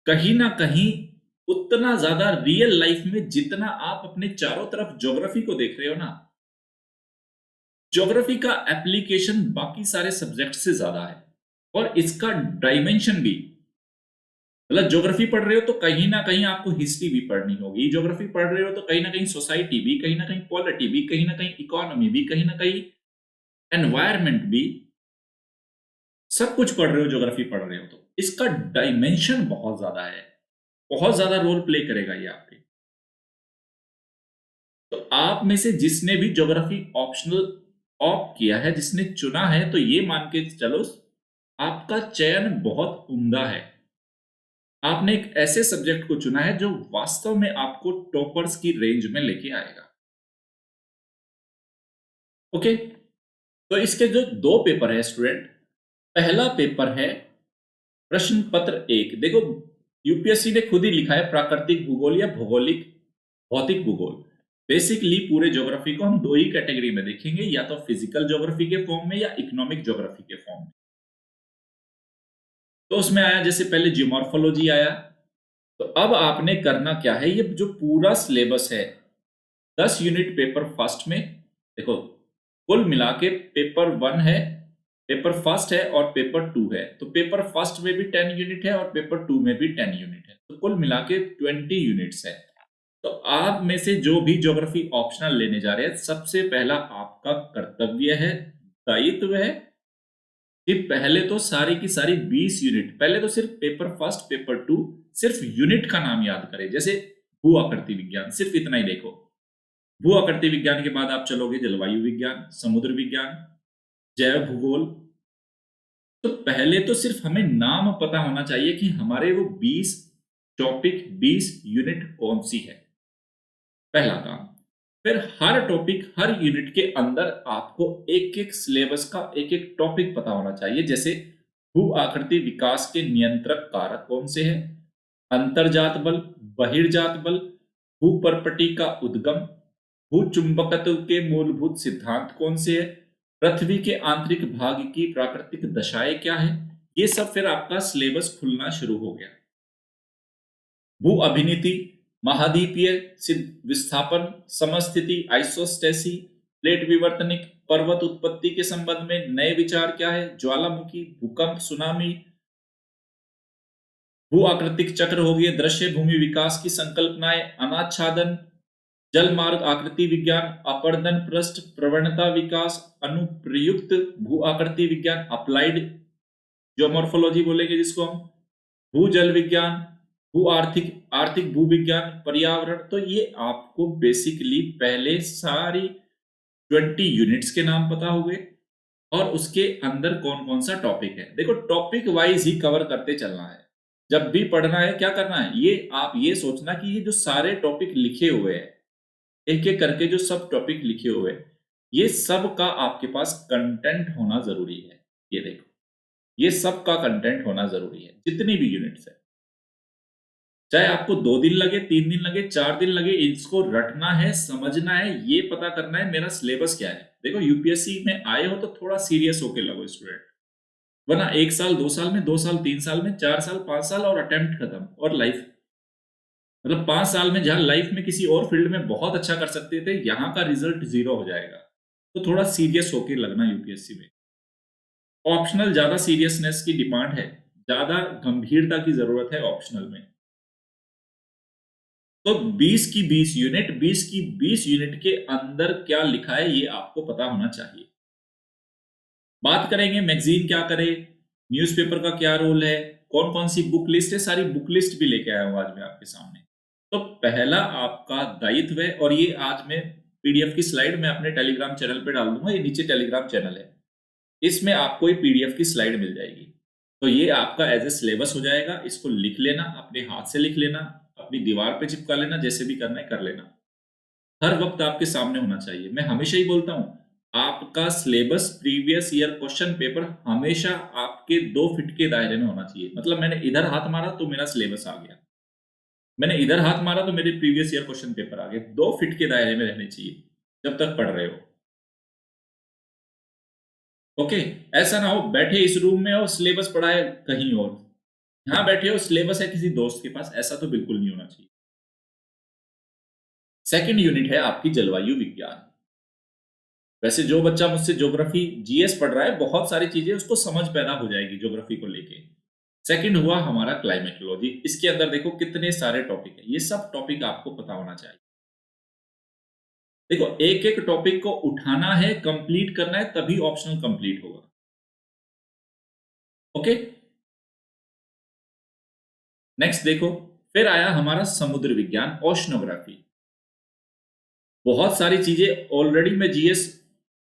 कहीं ना कहीं उतना ज्यादा रियल लाइफ में जितना आप अपने चारों तरफ ज्योग्राफी को देख रहे हो ना, ज्योग्राफी का एप्लीकेशन बाकी सारे सब्जेक्ट से ज्यादा है। और इसका डायमेंशन भी मतलब ज्योग्राफी पढ़ रहे हो तो कहीं ना कहीं आपको हिस्ट्री भी पढ़नी होगी, ज्योग्राफी पढ़ रहे हो तो कहीं ना कहीं सोसाइटी भी, कहीं ना कहीं पॉलिटी भी, कहीं ना कहीं इकोनॉमी भी, कहीं ना कहीं एनवायरमेंट भी, सब कुछ पढ़ रहे हो ज्योग्राफी पढ़ रहे हो तो इसका डायमेंशन बहुत ज्यादा है, बहुत ज्यादा रोल प्ले करेगा ये आपके। तो आप में से जिसने भी ज्योग्राफी ऑप्शनल ऑप्ट किया है, जिसने चुना है, तो ये मान के चलो आपका चयन बहुत उम्दा है। आपने एक ऐसे सब्जेक्ट को चुना है जो वास्तव में आपको टॉपर्स की रेंज में लेके आएगा। ओके, तो इसके जो दो पेपर है स्टूडेंट, पहला पेपर है प्रश्न पत्र एक। देखो, यूपीएससी ने खुद ही लिखा है प्राकृतिक भूगोल या भौगोलिक भौतिक भूगोल। बेसिकली पूरे ज्योग्राफी को हम दो ही कैटेगरी में देखेंगे, या तो फिजिकल ज्योग्राफी के फॉर्म में या इकोनॉमिक ज्योग्राफी के फॉर्म में। तो उसमें आया जैसे पहले जियोमॉर्फोलॉजी आया। तो अब आपने करना क्या है, ये जो पूरा सिलेबस है 10 यूनिट पेपर फर्स्ट में, देखो कुल मिला के पेपर 1 है, पेपर फर्स्ट है और पेपर 2 है। तो पेपर फर्स्ट में भी 10 यूनिट है और पेपर 2 में भी 10 यूनिट है, तो कुल मिला के 20 यूनिट्स है। तो आप में से जो भी ज्योग्राफी ऑप्शनल लेने जा रहे हैं, सबसे पहला आपका कर्तव्य है, दायित्व है कि पहले तो सारी की सारी 20 यूनिट, पहले तो सिर्फ पेपर फर्स्ट पेपर 2 सिर्फ यूनिट का नाम याद करें। जैसे भू आकृति विज्ञान, सिर्फ इतना ही देखो। भू आकृति विज्ञान के बाद आप चलोगे जलवायु विज्ञान, समुद्र विज्ञान, जैव भूगोल। तो पहले तो सिर्फ हमें नाम पता होना चाहिए कि हमारे वो 20 टॉपिक 20 यूनिट कौन सी है, पहला काम। फिर हर टॉपिक हर यूनिट के अंदर आपको एक एक सिलेबस का एक एक टॉपिक पता होना चाहिए। जैसे भू आकृति विकास के नियंत्रक कारक कौन से हैं, अंतर्जात बल, बहिर्जात बल, भूपर्पटी का उद्गम, भूचुंबकत्व के मूलभूत सिद्धांत कौन से हैं, पृथ्वी के आंतरिक भाग की प्राकृतिक दशाएं क्या है, ये सब फिर आपका सिलेबस खुलना शुरू हो गया। भू अभिनीति, महाद्वीपीय विस्थापन, समस्थिति, आइसोस्टेसी, प्लेट विवर्तनिक, पर्वत उत्पत्ति के संबंध में नए विचार क्या है, ज्वालामुखी, भूकंप, सुनामी, भू आकृतिक चक्र हो गए, दृश्य भूमि विकास की संकल्पनाएं, अनाच्छादन, जल मार्ग आकृति विज्ञान, अपर्दन पृष्ठ प्रवणता विकास, अनुप्रयुक्त भू आकृति विज्ञान, अप्लाइड जियोमॉर्फोलॉजी बोलेंगे जिसको हम, भू जल विज्ञान, भू आर्थिक आर्थिक भू विज्ञान, पर्यावरण। तो ये आपको बेसिकली पहले सारी 20 यूनिट्स के नाम पता हो गए और उसके अंदर कौन कौन सा टॉपिक है। देखो, टॉपिक वाइज ही कवर करते चलना है। जब भी पढ़ना है क्या करना है, ये आप ये सोचना कि ये जो सारे टॉपिक लिखे हुए हैं, एक एक करके जो सब टॉपिक लिखे हुए हैं, ये सब का आपके पास कंटेंट होना जरूरी है। ये देखो, ये सब का कंटेंट होना जरूरी है, जितनी भी यूनिट्स है। चाहे आपको 2 दिन लगे, 3 दिन लगे, 4 दिन लगे, इसको रटना है, समझना है, ये पता करना है मेरा सिलेबस क्या है। देखो, यूपीएससी में आए हो तो थोड़ा सीरियस होके लगो स्टूडेंट, वरना 1 साल 2 साल में, 2 साल 3 साल में, 4 साल 5 साल और अटेम्प्ट खत्म और लाइफ। मतलब 5 साल में जहां लाइफ में किसी और फील्ड में बहुत अच्छा कर सकते थे, यहां का रिजल्ट 0 हो जाएगा। तो थोड़ा सीरियस होके लगना यूपीएससी में। ऑप्शनल ज्यादा सीरियसनेस की डिमांड है, ज्यादा गंभीरता की जरूरत है ऑप्शनल में। तो 20 की 20 यूनिट, 20 की 20 यूनिट के अंदर क्या लिखा है ये आपको पता होना चाहिए। बात करेंगे मैगजीन क्या करे, न्यूज़पेपर का क्या रोल है, कौन कौन सी बुक लिस्ट है, सारी बुक लिस्ट भी लेके आया हूं आज मैं आपके सामने। तो पहला आपका दायित्व है, और ये आज मैं पीडीएफ की स्लाइड में अपने टेलीग्राम चैनल पे डाल दूंगा, ये नीचे टेलीग्राम चैनल है, इसमें आपको ये पीडीएफ की स्लाइड मिल जाएगी। तो ये आपका एज ए सिलेबस हो जाएगा, इसको लिख लेना, अपने हाथ से लिख लेना, अपनी दीवार पे चिपका लेना, जैसे भी करना है कर लेना। हर वक्त आपके सामने होना चाहिए। मैं हमेशा ही बोलता हूं, आपका syllabus previous year question paper हमेशा आपके 2 फीट के दायरे में होना चाहिए। मतलब मैंने इधर हाथ मारा तो मेरा सिलेबस आ गया, मैंने इधर हाथ मारा तो मेरे प्रीवियस ईयर क्वेश्चन पेपर आ गए। 2 फीट के दायरे में रहने चाहिए जब तक पढ़ रहे हो। ओके, ऐसा ना हो बैठे इस रूम में और सिलेबस पढ़ा है कहीं और, यहां बैठे हो सिलेबस है किसी दोस्त के पास, ऐसा तो बिल्कुल नहीं होना चाहिए। सेकंड यूनिट है आपकी जलवायु विज्ञान। वैसे जो बच्चा मुझसे ज्योग्राफी जीएस पढ़ रहा है, बहुत सारी चीजें उसको समझ पैदा हो जाएगी ज्योग्राफी को लेके। सेकंड हुआ हमारा क्लाइमेटोलॉजी। इसके अंदर देखो कितने सारे टॉपिक है, ये सब टॉपिक आपको पता होना चाहिए। देखो एक एक टॉपिक को उठाना है, कंप्लीट करना है, तभी ऑप्शनल कंप्लीट होगा। ओके, नेक्स्ट देखो, फिर आया हमारा समुद्र विज्ञान, ओशनोग्राफी। बहुत सारी चीजें ऑलरेडी मैं जीएस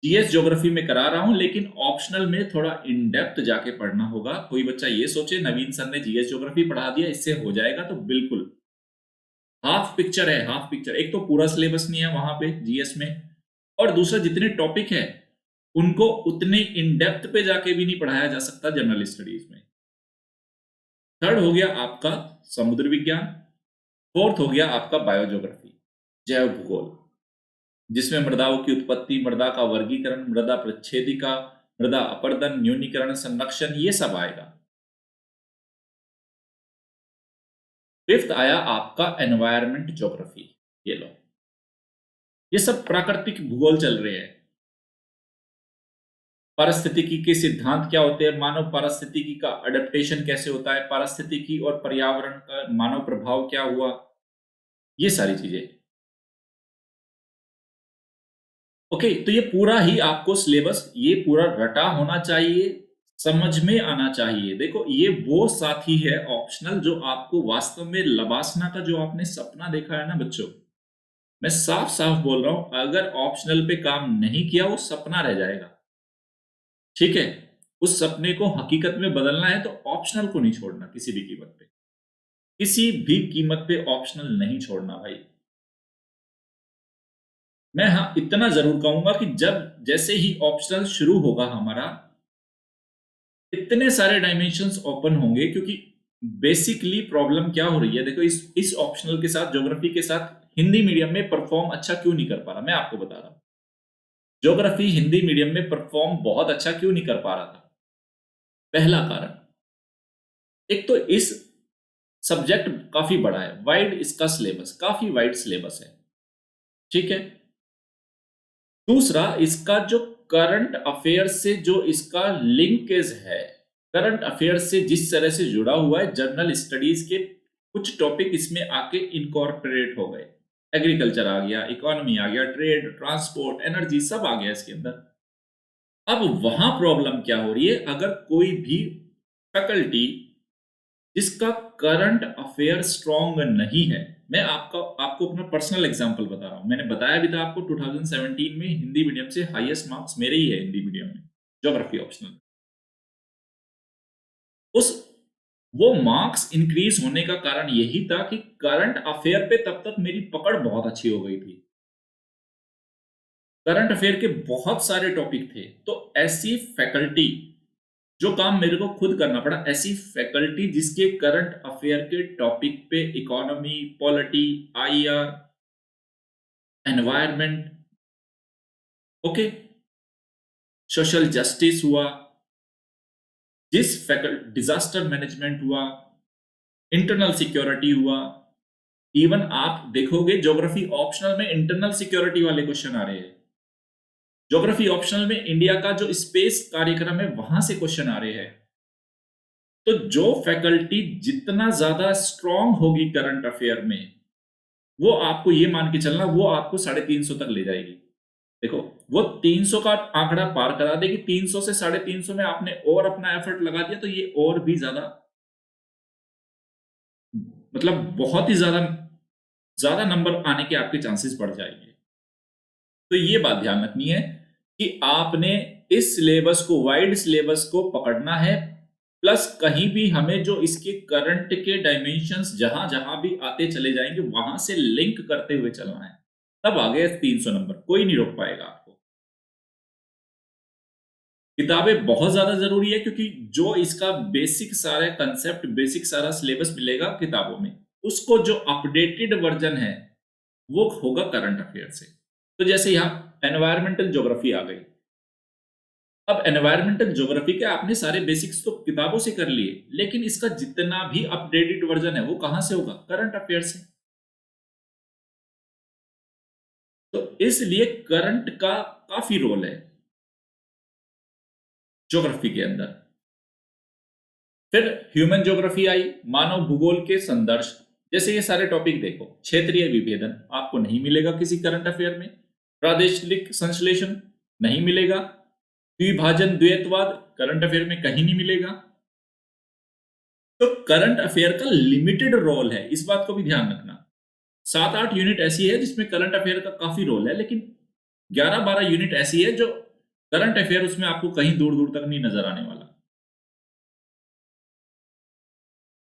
जीएस ज्योग्राफी में करा रहा हूं, लेकिन ऑप्शनल में थोड़ा इन डेप्थ जाके पढ़ना होगा। कोई बच्चा ये सोचे नवीन सर ने जीएस ज्योग्राफी पढ़ा दिया इससे हो जाएगा, तो बिल्कुल हाफ पिक्चर है, हाफ पिक्चर। एक तो पूरा सिलेबस नहीं है वहां पे जीएस में, और दूसरा जितने टॉपिक है उनको उतने इन डेप्थ पे जाके भी नहीं पढ़ाया जा सकता जनरल स्टडीज में। थर्ड हो गया आपका समुद्र विज्ञान। फोर्थ हो गया आपका बायोज्योग्राफी, जैव भूगोल, जिसमें मृदाओं की उत्पत्ति, मृदा का वर्गीकरण, मृदा प्रच्छेदिका, मृदा अपर्दन, न्यूनीकरण, संरक्षण, ये सब आएगा। फिफ्थ आया आपका एनवायरमेंट ज्योग्राफी। ये लो, ये सब प्राकृतिक भूगोल चल रहे हैं। पारिस्थितिकी के सिद्धांत क्या होते हैं, मानव पारिस्थितिकी का अडेप्टेशन कैसे होता है, पारिस्थितिकी और पर्यावरण का मानव प्रभाव क्या हुआ, ये सारी चीजें। ओके, तो ये पूरा ही आपको सिलेबस ये पूरा रटा होना चाहिए, समझ में आना चाहिए। देखो ये वो साथी है ऑप्शनल जो आपको वास्तव में लबासना का जो आपने सपना देखा है ना बच्चों, मैं साफ साफ बोल रहा हूं, अगर ऑप्शनल पे काम नहीं किया वो सपना रह जाएगा। ठीक है, उस सपने को हकीकत में बदलना है तो ऑप्शनल को नहीं छोड़ना किसी भी कीमत पे, किसी भी कीमत पे ऑप्शनल नहीं छोड़ना भाई। मैं हाँ इतना जरूर कहूंगा कि जब जैसे ही ऑप्शनल शुरू होगा हमारा, इतने सारे डायमेंशंस ओपन होंगे, क्योंकि बेसिकली प्रॉब्लम क्या हो रही है, देखो इस ऑप्शनल के साथ, ज्योग्राफी के साथ, हिंदी मीडियम में परफॉर्म अच्छा क्यों नहीं कर पा रहा, मैं आपको बता रहा हूं। ज्योग्राफी हिंदी मीडियम में परफॉर्म बहुत अच्छा क्यों नहीं कर पा रहा था। पहला कारण, एक तो इस सब्जेक्ट काफी बड़ा है, वाइड इसका सिलेबस, काफी वाइड सिलेबस है। ठीक है, दूसरा इसका जो करंट अफेयर से जो इसका लिंकेज है, करंट अफेयर से जिस तरह से जुड़ा हुआ है, जर्नल स्टडीज के कुछ टॉपिक इसमें आके इनकॉर्पोरेट हो गए। एग्रीकल्चर आ गया, इकोनॉमी आ गया, ट्रेड, ट्रांसपोर्ट, एनर्जी, सब आ गया इसके अंदर। अब वहां प्रॉब्लम क्या हो रही है, अगर कोई भी फैकल्टी जिसका करंट अफेयर स्ट्रांग नहीं है, मैं आपको अपना पर्सनल एग्जांपल बता रहा हूं, मैंने बताया भी था आपको 2017 में हिंदी मीडियम से हाईएस्ट मार्क्स मेरे ही है हिंदी मीडियम में, ज्योग्राफी ऑप्शनल। उस वो मार्क्स इंक्रीज होने का कारण यही था कि करंट अफेयर पे तब तक मेरी पकड़ बहुत अच्छी हो गई थी। करंट अफेयर के बहुत सारे टॉपिक थे, तो ऐसी फैकल्टी, जो काम मेरे को खुद करना पड़ा, ऐसी फैकल्टी जिसके करंट अफेयर के टॉपिक पे economy, polity, IR, environment, okay, social justice हुआ, जिस फैकल्टी डिजास्टर मैनेजमेंट हुआ, इंटरनल सिक्योरिटी हुआ, इवन आप देखोगे ज्योग्राफी ऑप्शनल में इंटरनल सिक्योरिटी वाले क्वेश्चन आ रहे हैं। ज्योग्राफी ऑप्शनल में इंडिया का जो स्पेस कार्यक्रम है वहां से क्वेश्चन आ रहे हैं। तो जो फैकल्टी जितना ज्यादा स्ट्रांग होगी करंट अफेयर में, वो आपको ये मान के चलना वो आपको 350 तक ले जाएगी। देखो वो 300 का आंकड़ा पार करा देगी, 300 से 350 में आपने और अपना एफर्ट लगा दिया तो ये और भी ज्यादा, मतलब बहुत ही ज्यादा ज्यादा नंबर आने के आपके चांसेस बढ़ जाएंगे। तो ये बात ध्यान रखनी है कि आपने इस सिलेबस को, वाइड सिलेबस को पकड़ना है, प्लस कहीं भी हमें जो इसके करंट के डायमेंशंस जहां जहां भी आते चले जाएंगे वहां से लिंक करते हुए चलना है, तब आ गए 300 नंबर, कोई नहीं रोक पाएगा आपको। किताबें बहुत ज्यादा जरूरी है, क्योंकि जो इसका बेसिक सारे कंसेप्ट, बेसिक सारा सिलेबस मिलेगा किताबों में, उसको जो अपडेटेड वर्जन है वो होगा करंट अफेयर से। तो जैसे यहां एनवायरमेंटल ज्योग्राफी आ गई, अब एनवायरमेंटल ज्योग्राफी के आपने सारे बेसिक्स तो किताबों से कर लिए, लेकिन इसका जितना भी अपडेटेड वर्जन है वो कहां से होगा, करंट अफेयर से। तो इसलिए करंट का काफी रोल है ज्योग्राफी के अंदर। फिर ह्यूमन ज्योग्राफी आई, मानव भूगोल के संदर्श। जैसे ये सारे टॉपिक देखो, क्षेत्रीय विभेदन आपको नहीं मिलेगा किसी करंट अफेयर में, प्रादेशिक संश्लेषण नहीं मिलेगा, द्विभाजन द्वैतवाद करंट अफेयर में कहीं नहीं मिलेगा। तो करंट अफेयर का लिमिटेड रोल है, इस बात को भी ध्यान रखना। 7-8 यूनिट ऐसी है जिसमें करंट अफेयर का काफी रोल है, लेकिन 11-12 यूनिट ऐसी है जो करंट अफेयर उसमें आपको कहीं दूर दूर तक नहीं नजर आने वाला।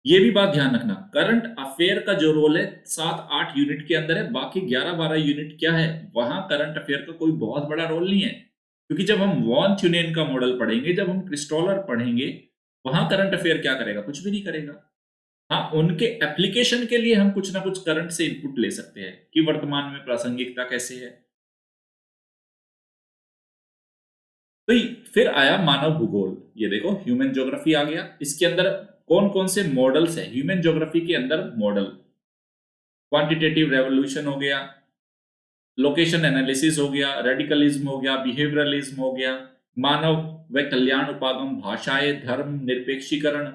ये भी बात ध्यान रखना, करंट अफेयर का जो रोल है 7-8 यूनिट के अंदर है, बाकी 11-12 यूनिट क्या है, वहां करंट अफेयर का कोई बहुत बड़ा रोल नहीं है। क्योंकि जब हम वॉन थ्यूनेन का मॉडल पढ़ेंगे, जब हम क्रिस्टोलर पढ़ेंगे, वहां करंट अफेयर क्या करेगा, कुछ भी नहीं करेगा। हाँ, उनके एप्लीकेशन के लिए हम कुछ ना कुछ करंट से इनपुट ले सकते हैं कि वर्तमान में प्रासंगिकता कैसे है। तो फिर आया मानव भूगोल, ये देखो ह्यूमन ज्योग्राफी आ गया। इसके अंदर कौन कौन से मॉडल्स है ह्यूमन ज्योग्राफी के अंदर? मॉडल क्वांटिटेटिव रेवोल्यूशन हो गया, लोकेशन एनालिसिस हो गया, रेडिकलिज्म हो गया, बिहेवियरलिज्म हो गया, मानव व कल्याण उपागम, भाषाएं, धर्म निरपेक्षीकरण,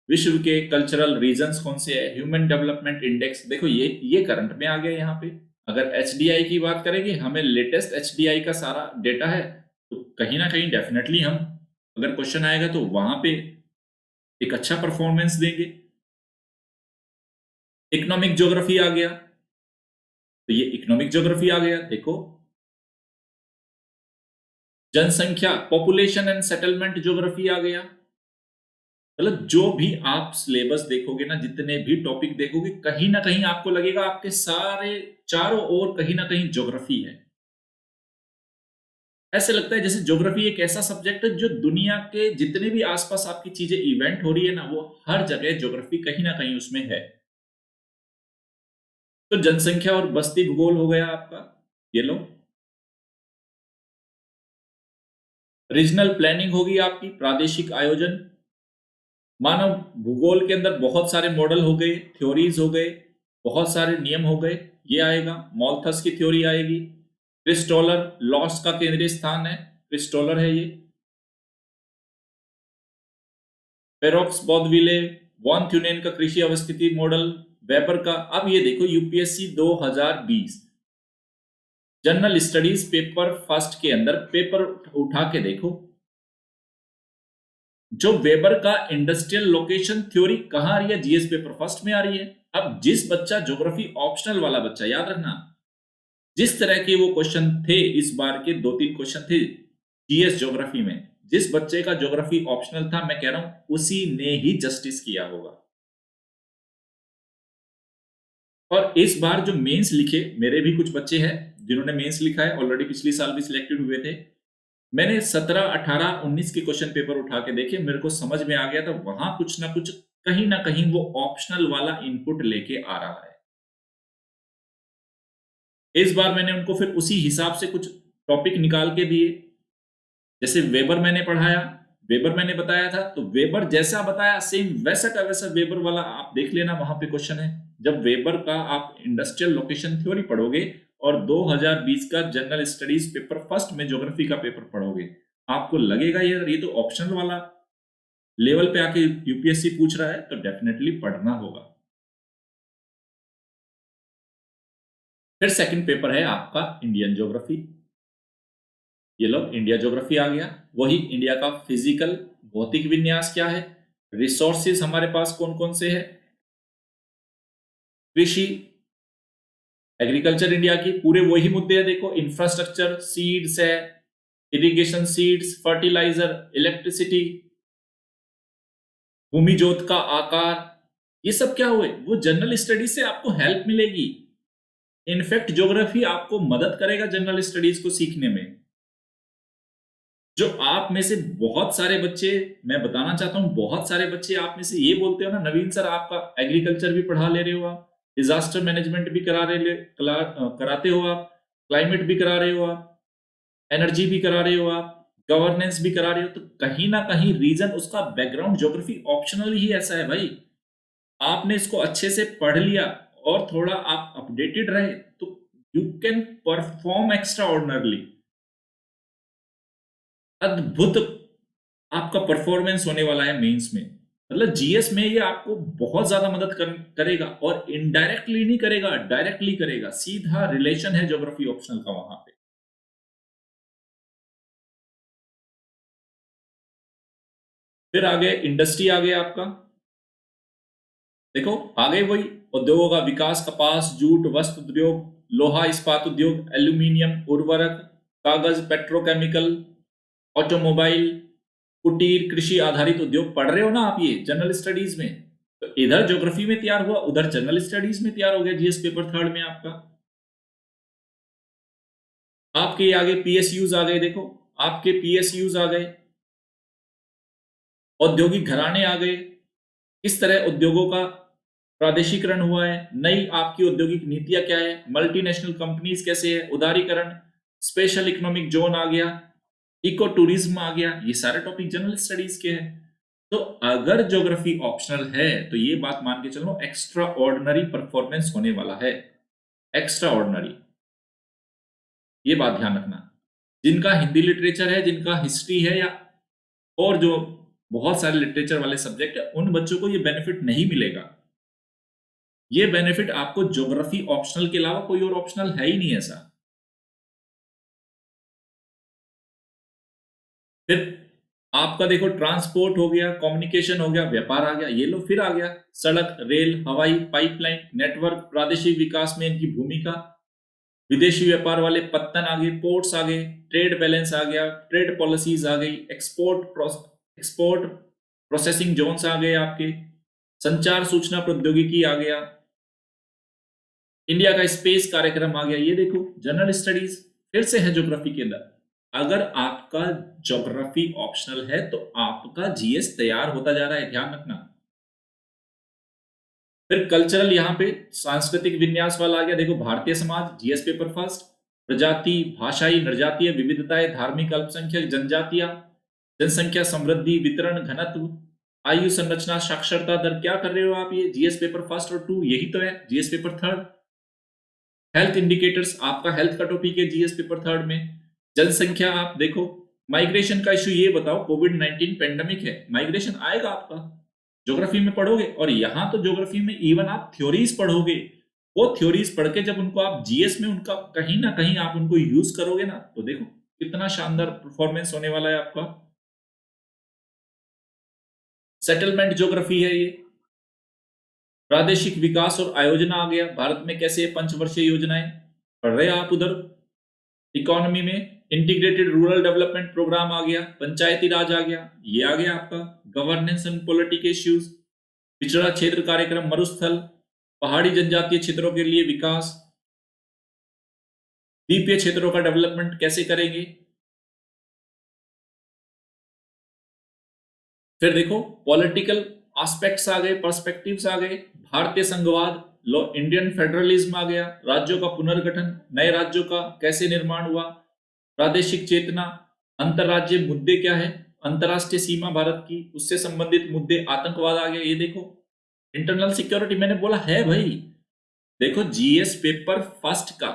विश्व के कल्चरल रीजन्स कौन से है, ह्यूमन डेवलपमेंट इंडेक्स। देखो ये करंट में आ गया यहाँ पे। अगर एचडीआई की बात करेंगे, हमें लेटेस्ट एचडीआई का सारा डेटा है, तो कहीं ना कहीं डेफिनेटली हम, अगर क्वेश्चन आएगा तो वहां पे एक अच्छा परफॉर्मेंस देंगे। इकोनॉमिक ज्योग्राफी आ गया, तो ये इकोनॉमिक ज्योग्राफी आ गया। देखो जनसंख्या, पॉपुलेशन एंड सेटलमेंट ज्योग्राफी आ गया। मतलब जो भी आप सिलेबस देखोगे ना, जितने भी टॉपिक देखोगे, कहीं ना कहीं आपको लगेगा आपके सारे चारों ओर कहीं ना कहीं ज्योग्राफी है। ऐसे लगता है जैसे ज्योग्राफी एक ऐसा सब्जेक्ट है जो दुनिया के जितने भी आसपास आपकी चीजें इवेंट हो रही है ना, वो हर जगह ज्योग्राफी कहीं ना कहीं उसमें है। तो जनसंख्या और बस्ती भूगोल हो गया आपका, ये लो। रीजनल प्लानिंग होगी आपकी, प्रादेशिक आयोजन। मानव भूगोल के अंदर बहुत सारे मॉडल हो गए, थ्योरीज हो गए, बहुत सारे नियम हो गए, ये आएगा। मॉल्थस की थ्योरी आएगी। क्रिस्टोलर लॉस का केंद्रीय स्थान है, क्रिस्टोलर है ये। पेरोक्स बॉदविले, वॉन थ्यूनेन का कृषि अवस्थिति मॉडल, वेबर का। अब ये देखो UPSC 2020 general studies paper first के अंदर पेपर उठा के देखो, जो वेबर का इंडस्ट्रियल लोकेशन थ्योरी कहां आ रही है, जीएस पेपर फर्स्ट में आ रही है। अब जिस बच्चा ज्योग्राफी ऑप्शनल वाला बच्चा, याद रखना, जिस तरह के वो क्वेश्चन थे, इस बार के 2-3 क्वेश्चन थे जीएस ज्योग्राफी में, जिस बच्चे का ज्योग्राफी ऑप्शनल था, मैं कह रहा हूं उसी ने ही जस्टिस किया होगा। और इस बार जो मेंस लिखे, मेरे भी कुछ बच्चे हैं जिन्होंने मेंस लिखा है, ऑलरेडी पिछले साल भी सिलेक्टेड हुए थे। मैंने 17, 18, 19 के क्वेश्चन पेपर उठा के देखे, मेरे को समझ में आ गया था वहां कुछ ना कुछ कहीं ना कहीं वो ऑप्शनल वाला इनपुट लेके आ रहा है। इस बार मैंने उनको फिर उसी हिसाब से कुछ टॉपिक निकाल के दिए। जैसे वेबर मैंने पढ़ाया, वेबर मैंने बताया था, तो वेबर जैसा बताया सेम वैसा का वैसा वेबर वाला आप देख लेना, वहां पे क्वेश्चन है। जब वेबर का आप इंडस्ट्रियल लोकेशन थ्योरी पढ़ोगे और 2020 का जनरल स्टडीज पेपर फर्स्ट में ज्योग्राफी का पेपर पढ़ोगे, आपको लगेगा यार ये तो ऑप्शनल वाला लेवल पे आके यूपीएससी पूछ रहा है, तो डेफिनेटली पढ़ना होगा। फिर सेकंड पेपर है आपका इंडियन ज्योग्राफी। ये लो इंडिया ज्योग्राफी आ गया। वही इंडिया का फिजिकल भौतिक विन्यास क्या है, रिसोर्सेज हमारे पास कौन कौन से है, कृषि, एग्रीकल्चर इंडिया की पूरे वही मुद्दे हैं। देखो इंफ्रास्ट्रक्चर, सीड्स है, इरिगेशन सीड्स, फर्टिलाइजर, इलेक्ट्रिसिटी, भूमि जोत का आकार, ये सब क्या हुए, वो जनरल स्टडीज से आपको हेल्प मिलेगी। इनफैक्ट ज्योग्राफी आपको मदद करेगा जनरल स्टडीज को सीखने में। जो आप में से बहुत सारे बच्चे, मैं बताना चाहता हूं, बहुत सारे बच्चे आप में से ये बोलते हो ना, नवीन सर आपका एग्रीकल्चर भी पढ़ा ले रहे हो, आप डिजास्टर मैनेजमेंट भी कराते हो, आप क्लाइमेट भी करा रहे हो, आप एनर्जी भी करा रहे हो, आप गवर्नेंस भी करा रहे हो, तो कहीं ना कहीं रीजन उसका बैकग्राउंड ज्योग्राफी ऑप्शनल ही ऐसा है भाई। आपने इसको अच्छे से पढ़ लिया और थोड़ा आप अपडेटेड रहे, तो you can perform extra ordinarily. अद्भुत आपका परफॉर्मेंस होने वाला है मेंस में। मतलब जीएस में ये आपको बहुत ज्यादा मदद करेगा, और इनडायरेक्टली नहीं करेगा, डायरेक्टली करेगा। सीधा रिलेशन है ज्योग्राफी ऑप्शनल का वहां पे। फिर आगे इंडस्ट्री आ गया आपका। देखो आगे वही उद्योगों का विकास, कपास, जूट, वस्त्र उद्योग, लोहा इस्पात उद्योग, एल्यूमिनियम, उर्वरक, कागज, पेट्रोकेमिकल, ऑटोमोबाइल, कुटीर, कृषि आधारित उद्योग। पढ़ रहे हो ना आप ये जनरल स्टडीज में? तो इधर ज्योग्राफी में तैयार हुआ, उधर जनरल स्टडीज में तैयार हो गया जीएस पेपर थर्ड में आपका। आपके आगे पीएसयूज आ गए। देखो आपके पीएसयूज आ गए, औद्योगिक घराने आ गए। किस तरह उद्योगों का प्रादेशिकरण हुआ है, नई आपकी औद्योगिक नीतियां क्या है, मल्टीनेशनल कंपनीज कैसे है, उदारीकरण, स्पेशल इकोनॉमिक जोन आ गया, इको टूरिज्म आ गया। ये सारे टॉपिक जनरल स्टडीज के हैं। तो अगर ज्योग्राफी ऑप्शनल है तो ये बात मान के चलो एक्स्ट्रा ऑर्डिनरी परफॉर्मेंस होने वाला है। एक्स्ट्रा ऑर्डिनरी, ये बात ध्यान रखना। जिनका हिंदी लिटरेचर है, जिनका हिस्ट्री है, या और जो बहुत सारे लिटरेचर वाले सब्जेक्ट है, उन बच्चों को ये बेनिफिट नहीं मिलेगा। ये बेनिफिट आपको ज्योग्राफी ऑप्शनल के अलावा कोई और ऑप्शनल है ही नहीं ऐसा। फिर आपका देखो ट्रांसपोर्ट हो गया, कम्युनिकेशन हो गया, व्यापार आ गया। ये लो फिर आ गया सड़क, रेल, हवाई, पाइपलाइन, नेटवर्क, प्रादेशिक विकास में इनकी भूमिका, विदेशी व्यापार वाले पत्तन आ गए, पोर्ट्स आ गए, ट्रेड बैलेंस आ गया, ट्रेड पॉलिसीज आ गई, एक्सपोर्ट प्रोसेसिंग जोन्स आ गए आपके, संचार सूचना प्रौद्योगिकी आ गया, इंडिया का स्पेस कार्यक्रम आ गया। ये देखो जनरल स्टडीज फिर से है ज्योग्राफी के अंदर। अगर आपका ज्योग्राफी ऑप्शनल है तो आपका जीएस तैयार होता जा रहा है, ध्यान रखना। फिर कल्चरल, यहां पे सांस्कृतिक विन्यास वाला आ गया। देखो Bharatiya Samaj, GS paper first, प्रजाति, भाषाई, नृजातीय विविधताएं, धार्मिक अल्पसंख्यक, जनजातियां, जनसंख्या समृद्धि, वितरण, घनत्व, आयु संरचना, साक्षरता दर। क्या कर रहे हो आप? ये जीएस पेपर फर्स्ट और टू यही तो है GS paper third. Health indicators, आपका हेल्थ का टॉपिक है जीएस पेपर थर्ड में। जनसंख्या आप देखो, माइग्रेशन का इश्यू। ये बताओ कोविड-19 पेंडेमिक है, माइग्रेशन आएगा आपका, ज्योग्राफी में पढ़ोगे। और यहां तो ज्योग्राफी में इवन आप थ्योरीज पढ़ोगे। वो थ्योरीज पढ़ के जब उनको आप जीएस में उनका कहीं ना कहीं आप उनको यूज करोगे ना, तो देखो कितना शानदार परफॉर्मेंस होने वाला है आपका। सेटलमेंट ज्योग्राफी है ये। प्रादेशिक विकास और आयोजना आ गया, भारत में कैसे पंचवर्षीय योजनाएं पढ़ रहे हैं आप उधर। इकोनॉमी में इंटीग्रेटेड रूरल डेवलपमेंट प्रोग्राम आ गया, पंचायती राज आ गया, ये आ गया आपका। गवर्नेंस एंड पॉलिटिक इश्यूज, पिछड़ा क्षेत्र कार्यक्रम, मरुस्थल, पहाड़ी जनजातीय क्षेत्रों के लिए विकास, द्वीपीय क्षेत्रों का डेवलपमेंट कैसे करेंगे। फिर देखो पॉलिटिकल एस्पेक्ट्स आ गए, पर्सपेक्टिव्स आ गए, भारतीय संघवाद, लो इंडियन फेडरलिज्म आ गया, राज्यों का पुनर्गठन, नए राज्यों का कैसे निर्माण हुआ, प्रादेशिक चेतना, अंतरराज्यीय मुद्दे क्या है, अंतरराष्ट्रीय सीमा भारत की, उससे संबंधित मुद्दे, आतंकवाद आ गया। ये देखो इंटरनल सिक्योरिटी, मैंने बोला है भाई। देखो जीएस पेपर फर्स्ट का,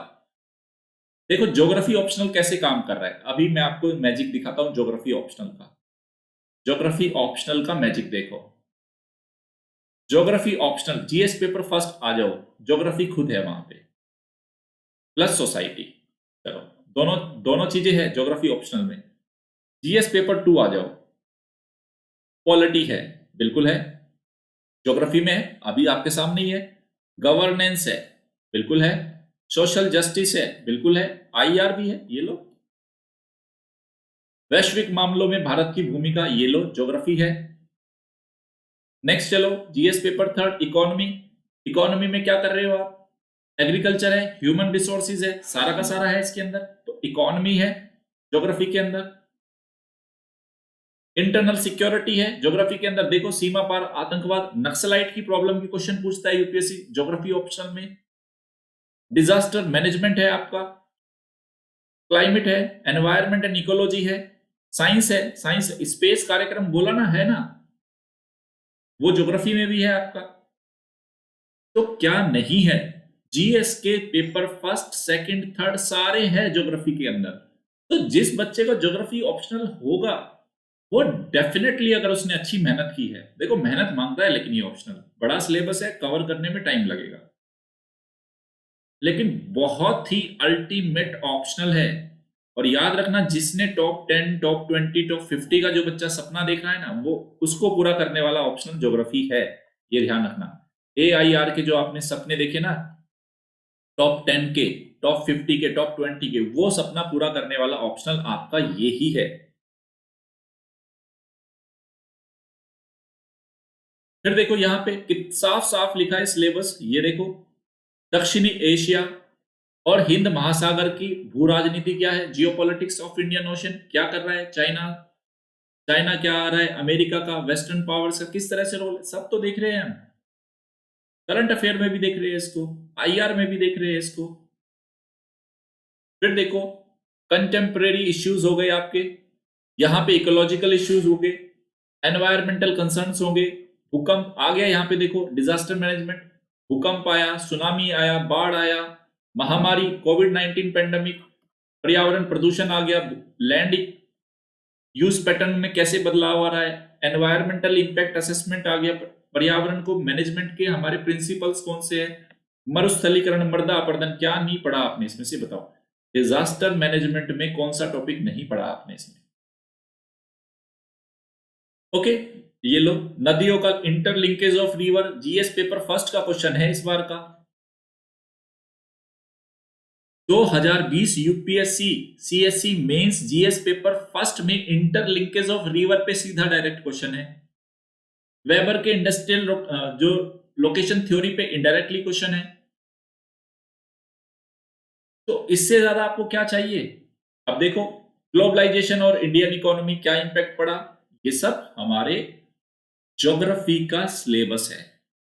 देखो ज्योग्राफी ऑप्शनल कैसे काम कर रहा है। अभी मैं आपको मैजिक दिखाता हूं ज्योग्राफी ऑप्शनल का। ज्योग्राफी ऑप्शनल का मैजिक देखो। Geography optional GS paper first आ जाओ, ज्योग्राफी खुद है वहां पे, प्लस सोसाइटी। चलो दोनों दोनों चीजें हैं ज्योग्राफी ऑप्शनल में। जीएस पेपर टू आ जाओ, पॉलिटी है, बिल्कुल है, ज्योग्राफी में है, अभी आपके सामने ही है। गवर्नेंस है, बिल्कुल है। सोशल जस्टिस है, बिल्कुल है। आईआर भी है, ये लो। वैश्विक मामलों में भारत की भूमिका, ये लो ज्योग्राफी है। नेक्स्ट चलो GS paper third, economy. Economy में क्या कर रहे हो आप? एग्रीकल्चर है, ह्यूमन रिसोर्सेज है, सारा का सारा है इसके अंदर, तो इकोनॉमी है ज्योग्राफी के अंदर। इंटरनल सिक्योरिटी है ज्योग्राफी के अंदर। देखो सीमा पार आतंकवाद, नक्सलाइट की प्रॉब्लम की क्वेश्चन पूछता है यूपीएससी ज्योग्राफी ऑप्शनल में। डिजास्टर मैनेजमेंट है आपका, क्लाइमेट है, एनवायरमेंट एंड इकोलॉजी है, साइंस है, साइंस स्पेस कार्यक्रम बोला ना, है ना, वो ज्योग्राफी में भी है आपका। तो क्या नहीं है? जीएस के पेपर फर्स्ट, सेकंड, थर्ड सारे हैं ज्योग्राफी के अंदर। तो जिस बच्चे को ज्योग्राफी ऑप्शनल होगा वो डेफिनेटली अगर उसने अच्छी मेहनत की है, देखो मेहनत मांगता है लेकिन ये ऑप्शनल, बड़ा सिलेबस है, कवर करने में टाइम लगेगा, लेकिन बहुत ही अल्टीमेट ऑप्शनल है। और याद रखना, जिसने टॉप 10 टॉप 20 टॉप 50 का जो बच्चा सपना देख रहा है ना, वो उसको पूरा करने वाला ऑप्शनल ज्योग्राफी है, ये ध्यान रखना। AIR के जो आपने सपने देखे ना, टॉप 10 के, टॉप 50 के, टॉप 20 के, वो सपना पूरा करने वाला ऑप्शनल आपका ये ही है। फिर देखो यहाँ पे साफ साफ लिखा है सिलेबस, ये देखो, दक्षिणी एशिया और हिंद महासागर की भू राजनीति क्या है, जियोपॉलिटिक्स ऑफ इंडियन ओशन क्या कर रहा है, चाइना, चाइना क्या आ रहा है, अमेरिका का, वेस्टर्न पावर्स का किस तरह से रोल है, सब तो देख रहे हैं हम। करंट अफेयर में भी देख रहे हैं इसको, IR में भी देख रहे हैं इसको। फिर देखो, कंटेम्परेरी इश्यूज हो गए आपके, यहाँ पे इकोलॉजिकल इश्यूज हो गए, एनवायरमेंटल कंसर्न्स होंगे, भूकंप आ गया यहाँ पे देखो, डिजास्टर मैनेजमेंट, भूकंप आया, सुनामी आया, बाढ़ आया, महामारी कोविड-19 पेंडेमिक, पर्यावरण प्रदूषण आ गया, लैंड यूज पैटर्न में कैसे बदलाव आ रहा है, एनवायरमेंटल इंपैक्ट असेसमेंट आ गया, पर्यावरण को मैनेजमेंट के हमारे प्रिंसिपल्स कौन से हैं, मरुस्थलीकरण, मृदा अपरदन, क्या नहीं पढ़ा आपने इसमें से बताओ। डिजास्टर मैनेजमेंट में कौन सा टॉपिक नहीं पढ़ा आपने इसमें। ओके, ये लो, नदियों का interlinkage of river, GS paper first का क्वेश्चन है इस बार का। 2020 UPSC CSC mains GS paper first में इंटरलिंकेज ऑफ रिवर पे सीधा डायरेक्ट क्वेश्चन है। वेबर के इंडस्ट्रियल जो लोकेशन थ्योरी पे इनडायरेक्टली क्वेश्चन है। तो इससे ज्यादा आपको क्या चाहिए। अब देखो, ग्लोबलाइजेशन और इंडियन इकोनॉमी क्या इंपैक्ट पड़ा, ये सब हमारे ज्योग्राफी का सिलेबस है।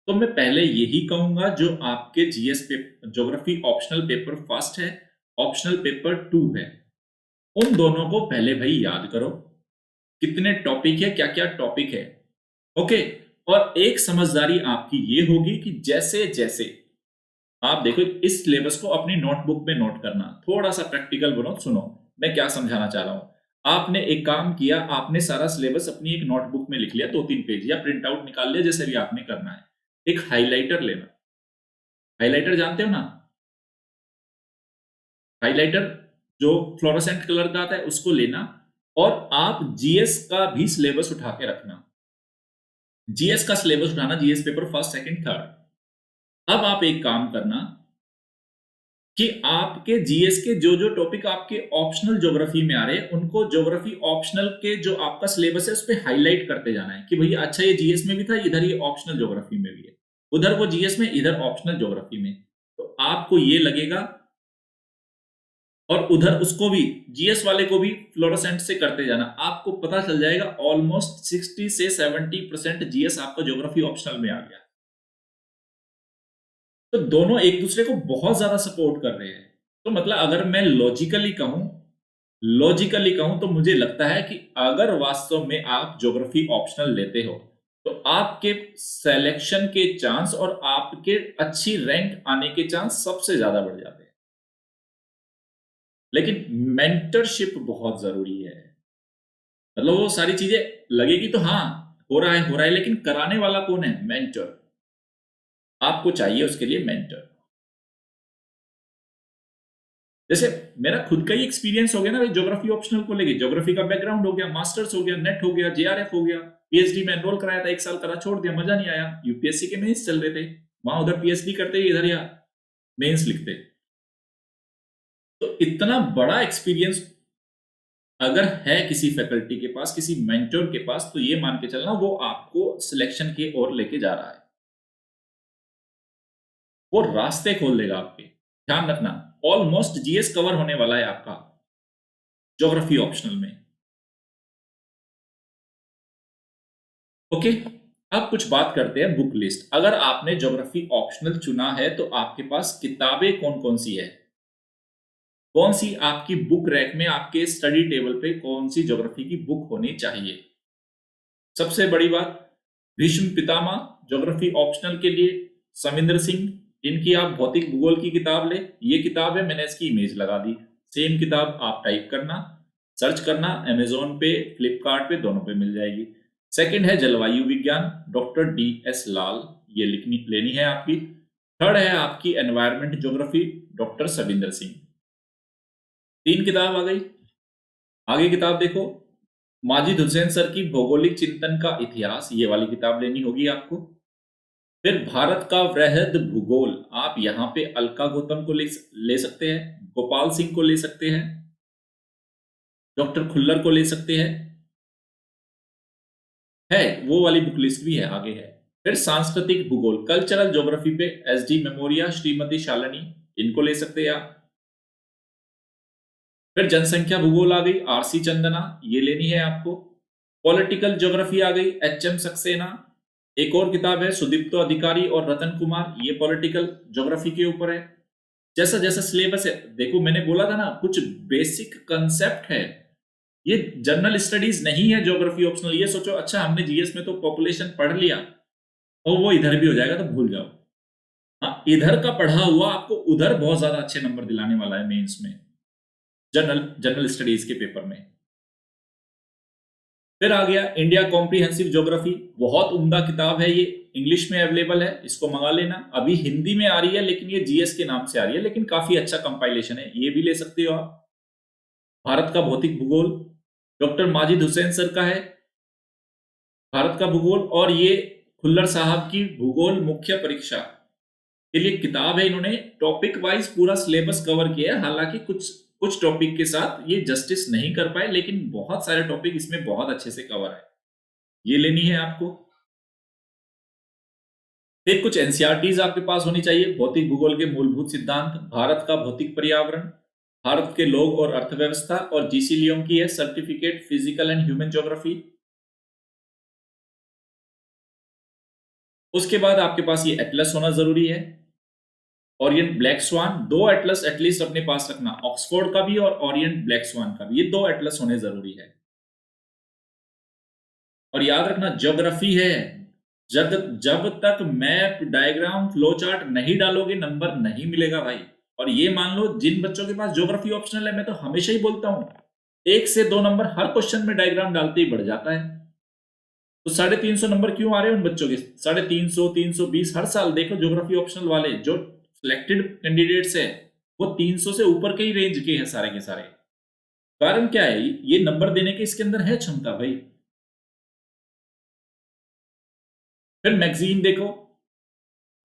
तो मैं पहले यही कहूंगा, जो आपके GS paper geography optional paper first है, ऑप्शनल पेपर 2 है, उन दोनों को पहले भाई याद करो, कितने टॉपिक है, क्या क्या टॉपिक है। ओके, और एक समझदारी आपकी ये होगी कि जैसे जैसे आप देखो, इस सिलेबस को अपनी नोटबुक में नोट करना, थोड़ा सा प्रैक्टिकल बनो, सुनो मैं क्या समझाना चाह रहा हूं। आपने एक काम किया, आपने सारा सिलेबस अपनी एक नोटबुक में लिख लिया, 2-3 पेज, या प्रिंट आउट निकाल लिया, जैसे भी आपने करना है। एक हाइलाइटर लेना, हाइलाइटर जानते हो ना, हाइलाइटर जो फ्लोरोसेंट कलर का आता है उसको लेना, और आप GS का भी सिलेबस उठा के रखना, GS का सिलेबस उठाना, GS paper first second third. अब आप एक काम करना कि आपके GS के जो जो टॉपिक आपके ऑप्शनल ज्योग्राफी में आ रहे हैं, उनको ज्योग्राफी ऑप्शनल के जो आपका सिलेबस है उस पर हाईलाइट करते जाना है कि भैया अच्छा ये GS में भी था, इधर ये ऑप्शनल ज्योग्राफी में भी है, उधर वो GS में, इधर ऑप्शनल ज्योग्राफी में। तो आपको ये लगेगा, और उधर उसको भी, GS वाले को भी फ्लोरोसेंट से करते जाना, आपको पता चल जाएगा ऑलमोस्ट 60 से 70% GS आपका ज्योग्राफी ऑप्शनल में आ गया। तो दोनों एक दूसरे को बहुत ज्यादा सपोर्ट कर रहे हैं। तो मतलब अगर मैं लॉजिकली कहूं तो मुझे लगता है कि अगर वास्तव में आप ज्योग्राफी ऑप्शनल लेते हो, तो आपके सिलेक्शन के चांस और आपके अच्छी रैंक आने के चांस सबसे ज्यादा बढ़ जाते हैं। लेकिन मेंटरशिप बहुत जरूरी है। मतलब वो सारी चीजें लगेगी तो हाँ, हो रहा है, लेकिन कराने वाला कौन है, मेंटर। आपको चाहिए उसके लिए मेंटर। जैसे मेरा खुद का ही एक्सपीरियंस हो गया ना ज्योग्राफी ऑप्शनल को लेके, ज्योग्राफी का बैकग्राउंड हो गया, मास्टर्स हो गया, नेट हो गया, JRF हो गया, PhD में एनरोल कराया था, 1 साल करा, छोड़ दिया, मजा नहीं आया, UPSC के मेंस चल रहे थे, वहां उधर PhD करते, इधर या मेंस लिखते। तो इतना बड़ा एक्सपीरियंस अगर है किसी फैकल्टी के पास, किसी मेंटर के पास, तो ये मान के चलना वो आपको सिलेक्शन की ओर लेके जा रहा है, वो रास्ते खोल देगा आपके। ध्यान रखना, ऑलमोस्ट GS कवर होने वाला है आपका ज्योग्राफी ऑप्शनल में। ओके, अब कुछ बात करते हैं बुक लिस्ट। अगर आपने ज्योग्राफी ऑप्शनल चुना है तो आपके पास किताबें कौन कौन सी है, कौन सी आपकी बुक रैक में, आपके स्टडी टेबल पे कौन सी ज्योग्राफी की बुक होनी चाहिए। सबसे बड़ी बात, भीष्म पितामह ज्योग्राफी ऑप्शनल के लिए, सविंदर सिंह, इनकी आप भौतिक भूगोल की किताब ले, ये किताब है, मैंने इसकी इमेज लगा दी, सेम किताब आप टाइप करना। सर्च करना, अमेजोन पे, फ्लिपकार्ट पे, दोनों पे मिल जाएगी। सेकंड है जलवायु विज्ञान, डॉक्टर DS लाल, ये लिखनी लेनी है आपकी। थर्ड है आपकी environment geography, doctor Savinder Singh. 3 किताब आ गई। आगे किताब देखो, माजिद हुसैन सर की भौगोलिक चिंतन का इतिहास, ये वाली किताब लेनी होगी आपको। फिर भारत का वृहद भूगोल, आप यहाँ पे अलका गौतम को ले सकते हैं, गोपाल सिंह को ले सकते हैं, डॉक्टर खुल्लर को ले सकते हैं, है वो वाली बुक लिस्ट भी है, आगे है। फिर सांस्कृतिक भूगोल, कल्चरल ज्योग्राफी पे SD मेमोरिया, श्रीमती शालिनी, इनको ले सकते हैं आप। फिर जनसंख्या भूगोल आ गई, RC चंदना, ये लेनी है आपको। पॉलिटिकल ज्योग्राफी आ गई, HM सक्सेना। एक और किताब है सुदीप्तो अधिकारी और रतन कुमार, ये पॉलिटिकल ज्योग्राफी के ऊपर है। जैसा जैसा सिलेबस है, देखो मैंने बोला था ना, कुछ बेसिक कंसेप्ट है, ये जनरल स्टडीज नहीं है ज्योग्राफी ऑप्शनल। ये सोचो अच्छा हमने GS में तो पॉपुलेशन पढ़ लिया और वो इधर भी हो जाएगा तो भूल जाओ। हाँ, इधर का पढ़ा हुआ आपको उधर बहुत ज्यादा अच्छे नंबर दिलाने वाला है मेंस में, जनरल स्टडीज के पेपर में। फिर आ गया इंडिया कॉम्प्रिहेंसिव ज्योग्राफी, बहुत उम्दा किताब है ये, इंग्लिश में अवेलेबल है, इसको मंगा लेना। अभी हिंदी में आ रही है लेकिन ये GS के नाम से आ रही है, लेकिन काफी अच्छा कंपाइलेशन है, ये भी ले सकते हो आप। भारत का भौतिक भूगोल, डॉक्टर माजिद हुसैन सर का है भारत का भूगोल, और ये खुल्लर साहब की भूगोल मुख्य परीक्षा के लिए किताब है। इन्होंने टॉपिक वाइज पूरा सिलेबस कवर किया है, हालांकि कुछ कुछ टॉपिक के साथ ये जस्टिस नहीं कर पाए, लेकिन बहुत सारे टॉपिक इसमें बहुत अच्छे से कवर है, ये लेनी है आपको। फिर कुछ NCERTs आपके पास होनी चाहिए, भौतिक भूगोल के मूलभूत सिद्धांत, भारत का भौतिक पर्यावरण, भारत के लोग और अर्थव्यवस्था, और GC लियोंग की है certificate physical and human geography. उसके बाद आपके पास ये एटलस होना जरूरी है, Orient black swan, 2 Atlas at least अपने पास रखना, ऑक्सफोर्ड का भी और ओरिएंट ब्लैक स्वान का भी, ये 2 एटलस होने जरूरी है। और याद रखना ज्योग्राफी है, जब तक मैप, डायग्राम, फ्लो चार्ट नहीं डालोगे नंबर नहीं मिलेगा भाई। और ये मान लो जिन बच्चों के पास ज्योग्राफी ऑप्शनल है, मैं तो हमेशा ही बोलता हूं 1 से 2 नंबर हर क्वेश्चन में डायग्राम डालते ही बढ़ जाता है। तो 350 नंबर क्यों आ रहे हैं उन बच्चों के? 350, 320 हर साल। देखो ज्योग्राफी ऑप्शनल वाले जो सिलेक्टेड कैंडिडेट्स है वो 300 से ऊपर के ही रेंज के हैं सारे के सारे। कारण क्या है? ये नंबर देने के इसके अंदर है क्षमता भाई। फिर मैगजीन देखो,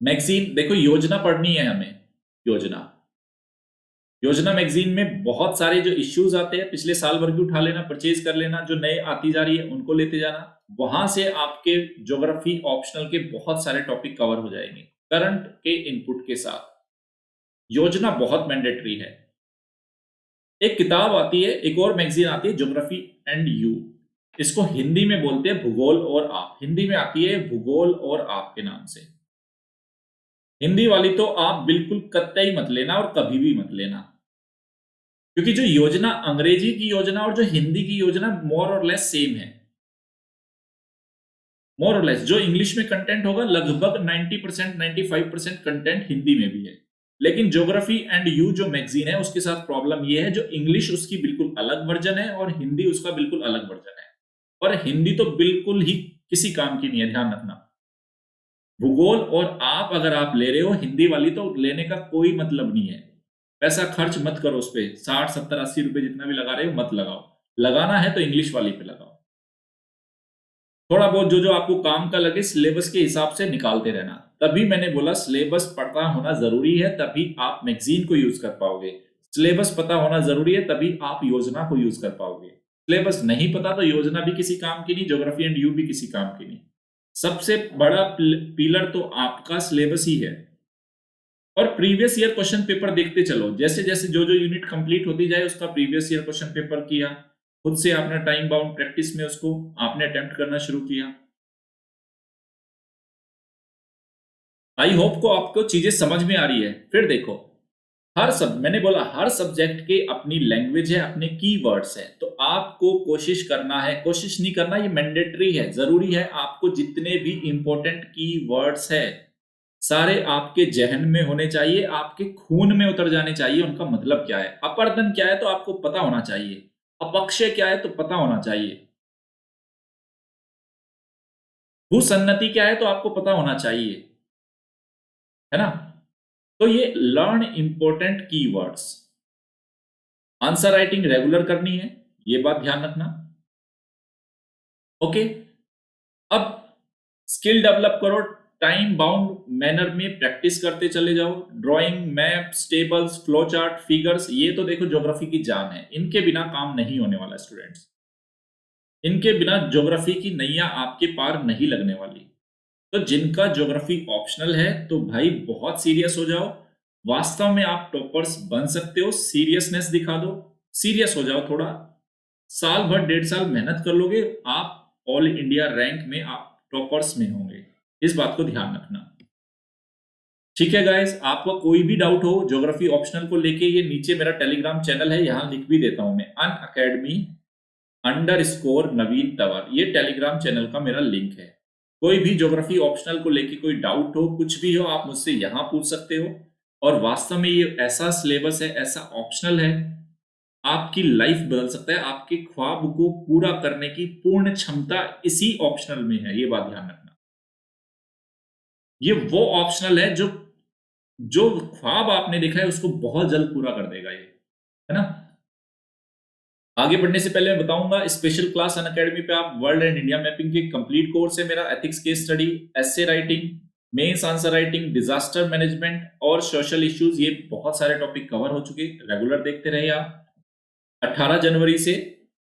मैगजीन देखो, योजना पढ़नी है हमें। योजना योजना मैगजीन में बहुत सारे जो इश्यूज आते हैं पिछले साल भर की उठा लेना, परचेज कर लेना, जो नए आती जा रही है उनको लेते जाना। वहां से आपके ज्योग्राफी ऑप्शनल के बहुत सारे टॉपिक कवर हो जाएंगे करंट के इनपुट के साथ। योजना बहुत मैंडेटरी है। एक किताब आती है, एक और मैगजीन आती है, ज्योग्राफी एंड यू, इसको हिंदी में बोलते हैं भूगोल और आप। हिंदी में आती है भूगोल और आप के नाम से। हिंदी वाली तो आप बिल्कुल कतई मत लेना और कभी भी मत लेना, क्योंकि जो योजना अंग्रेजी की योजना और जो हिंदी की योजना मोर और लेस सेम है। मोर और लेस जो इंग्लिश में कंटेंट होगा लगभग 90%, 95% कंटेंट हिंदी में भी है। लेकिन ज्योग्राफी एंड यू जो मैगजीन है उसके साथ प्रॉब्लम यह है, जो इंग्लिश उसकी बिल्कुल अलग वर्जन है और हिंदी उसका बिल्कुल अलग वर्जन है। और हिंदी तो बिल्कुल ही किसी काम की नहीं है, ध्यान रखना। भूगोल और आप अगर आप ले रहे हो हिंदी वाली, तो लेने का कोई मतलब नहीं है। पैसा खर्च मत करो उस पर, 60, 70, 80 रुपए जितना भी लगा रहे हो मत लगाओ। लगाना है तो इंग्लिश वाली पे लगाओ। थोड़ा बहुत जो जो आपको काम का लगे सिलेबस के हिसाब से निकालते रहना। तभी मैंने बोला सिलेबस पता होना जरूरी है, तभी आप मैगजीन को यूज कर पाओगे। सिलेबस पता होना जरूरी है, तभी आप योजना को यूज कर पाओगे। सिलेबस नहीं पता तो योजना भी किसी काम की नहीं, ज्योग्राफी एंड यू भी किसी काम की नहीं। सबसे बड़ा पिलर तो आपका सिलेबस ही है। और प्रीवियस ईयर क्वेश्चन पेपर देखते चलो, जैसे जैसे जो जो यूनिट कंप्लीट होती जाए उसका प्रीवियस ईयर क्वेश्चन पेपर किया, खुद से आपने टाइम बाउंड प्रैक्टिस में उसको आपने अटेम्प्ट करना शुरू किया। आई होप को आपको चीजें समझ में आ रही है। फिर देखो, मैंने बोला हर सब्जेक्ट के अपनी लैंग्वेज है, अपने कीवर्ड्स है, तो आपको कोशिश करना है। कोशिश नहीं करना, ये मैंडेटरी है, जरूरी है। आपको जितने भी इंपॉर्टेंट कीवर्ड्स है सारे आपके जहन में होने चाहिए, आपके खून में उतर जाने चाहिए। उनका मतलब क्या है, अपर क्या है, तो आपको पता होना चाहिए। अपक्षय क्या है तो पता होना चाहिए, भूसन्नति क्या है तो आपको पता होना चाहिए, है ना। तो ये learn important keywords, answer writing regular करनी है, ये बात ध्यान रखना। ओके, अब स्किल डेवलप करो, टाइम बाउंड मैनर में प्रैक्टिस करते चले जाओ। Drawing, maps, tables, flow chart, figures, ये तो देखो ज्योग्राफी की जान है, इनके बिना काम नहीं होने वाला स्टूडेंट्स। इनके बिना ज्योग्राफी की नैया आपके पार नहीं लगने वाली। तो जिनका ज्योग्राफी ऑप्शनल है तो भाई बहुत सीरियस हो जाओ, वास्तव में आप टॉपर्स बन सकते हो। सीरियसनेस दिखा दो, सीरियस हो जाओ थोड़ा, साल भर 1.5 साल मेहनत कर लोगे, आप ऑल इंडिया रैंक में आप टॉपर्स में होंगे, इस बात को ध्यान रखना। ठीक है गाइस, आपका कोई भी डाउट हो ज्योग्राफी ऑप्शनल को लेके, ये नीचे मेरा टेलीग्राम चैनल है, यहां लिख भी देता हूं मैं, Unacademy _नवीन तंवर, ये टेलीग्राम चैनल का मेरा लिंक है। कोई भी ज्योग्राफी ऑप्शनल को लेके कोई डाउट हो, कुछ भी हो, आप मुझसे यहां पूछ सकते हो। और वास्तव में ये ऐसा सिलेबस है, ऐसा ऑप्शनल है, आपकी लाइफ बदल सकता है, आपके ख्वाब को पूरा करने की पूर्ण क्षमता इसी ऑप्शनल में है, ये बात ध्यान रखना। ये वो ऑप्शनल है जो जो ख्वाब आपने देखा है उसको बहुत जल्द पूरा कर देगा ये, है ना। आगे बढ़ने से पहले मैं बताऊंगा, स्पेशल क्लास अनअकैडमी पे आप वर्ल्ड एंड इंडिया मैपिंग के कंप्लीट कोर्स है मेरा, ethics case study, essay writing, mains answer writing, disaster management और सोशल इश्यूज, ये बहुत सारे टॉपिक कवर हो चुके, रेगुलर देखते रहे आप। 18 जनवरी से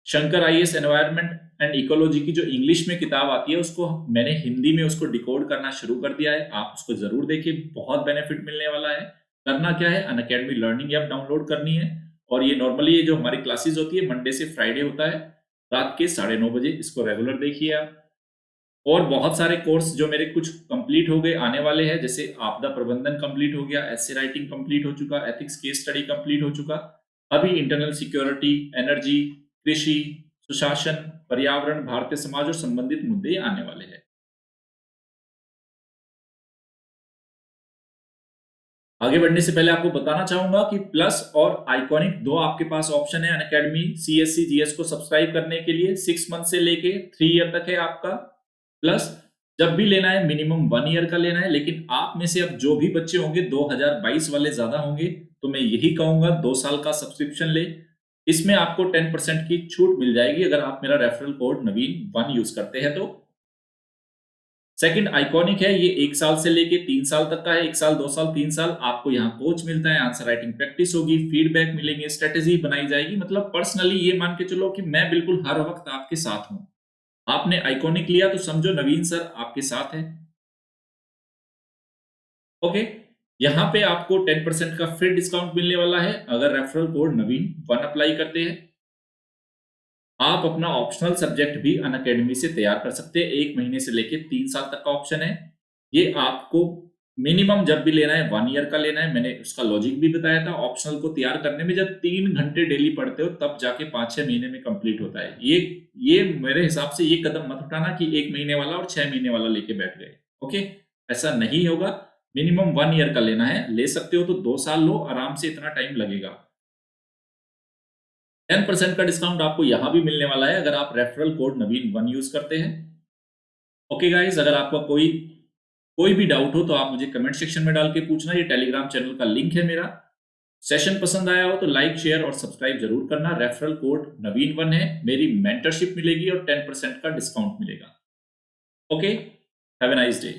Shankar IAS environment and ecology की जो इंग्लिश में किताब आती है, उसको मैंने हिंदी में उसको डिकोड करना शुरू कर दिया है, आप उसको जरूर देखिए, बहुत बेनिफिट मिलने वाला है। करना क्या है, अनअकैडमी लर्निंग ऐप डाउनलोड करनी है, और ये नॉर्मली ये जो हमारी क्लासेस होती है मंडे से फ्राइडे होता है रात के 9:30 बजे, इसको रेगुलर देखिए आप। और बहुत सारे कोर्स जो मेरे कुछ कंप्लीट हो गए, आने वाले हैं, जैसे आपदा प्रबंधन कंप्लीट हो गया, एसे राइटिंग कंप्लीट हो चुका, एथिक्स केस स्टडी कंप्लीट हो चुका, अभी इंटरनल सिक्योरिटी, एनर्जी, कृषि, सुशासन, पर्यावरण, भारतीय समाज और संबंधित मुद्दे आने वाले हैं। आगे बढ़ने से पहले आपको बताना चाहूंगा कि प्लस और आइकॉनिक दो आपके पास ऑप्शन है अनअकैडमी सीएससी जीएस को सब्सक्राइब करने के लिए। 6 मंथ से लेके 3 ईयर तक है आपका प्लस। जब भी लेना है मिनिमम 1 ईयर का लेना है, लेकिन आप में से अब जो भी बच्चे होंगे 2022 वाले ज्यादा होंगे, तो मैं यही कहूंगा 2 साल का सब्सक्रिप्शन ले। इसमें आपको 10% की छूट मिल जाएगी अगर आप मेरा रेफरल कोड नवीन1 यूज करते हैं तो। सेकंड आइकॉनिक है, ये 1 साल से लेके 3 साल तक का है, 1 साल 2 साल 3 साल, आपको यहाँ कोच मिलता है, आंसर राइटिंग प्रैक्टिस होगी, फीडबैक मिलेंगे, स्ट्रेटेजी बनाई जाएगी, मतलब पर्सनली ये मान के चलो कि मैं बिल्कुल हर वक्त आपके साथ हूं। आपने आइकॉनिक लिया तो समझो नवीन सर आपके साथ है। ओके, यहाँ पे आपको 10% का फिर डिस्काउंट मिलने वाला है अगर रेफरल कोड नवीन1 अप्लाई करते हैं। आप अपना ऑप्शनल सब्जेक्ट भी अनअकैडमी से तैयार कर सकते हैं, 1 महीने से लेके 3 साल तक का ऑप्शन है। ये आपको मिनिमम जब भी लेना है 1 ईयर का लेना है, मैंने उसका लॉजिक भी बताया था। ऑप्शनल को तैयार करने में जब 3 घंटे डेली पढ़ते हो तब जाके 5-6 महीने में कंप्लीट होता है। ये मेरे हिसाब से ये कदम मत उठाना कि 1 महीने वाला और 6 महीने वाला लेके बैठ गए। ओके, ऐसा नहीं होगा, मिनिमम 1 ईयर का लेना है। ले सकते हो तो 2 साल लो, आराम से इतना टाइम लगेगा। 10% का डिस्काउंट आपको यहां भी मिलने वाला है अगर आप रेफरल कोड नवीन1 यूज करते हैं। ओके गाइस, अगर आपका कोई कोई भी डाउट हो तो आप मुझे कमेंट सेक्शन में डाल के पूछना, ये टेलीग्राम चैनल का लिंक है मेरा। सेशन पसंद आया हो तो लाइक, शेयर और सब्सक्राइब जरूर करना। रेफरल कोड नवीन1 है, मेरी मेंटरशिप मिलेगी और 10% का डिस्काउंट मिलेगा। Okay, have a nice day.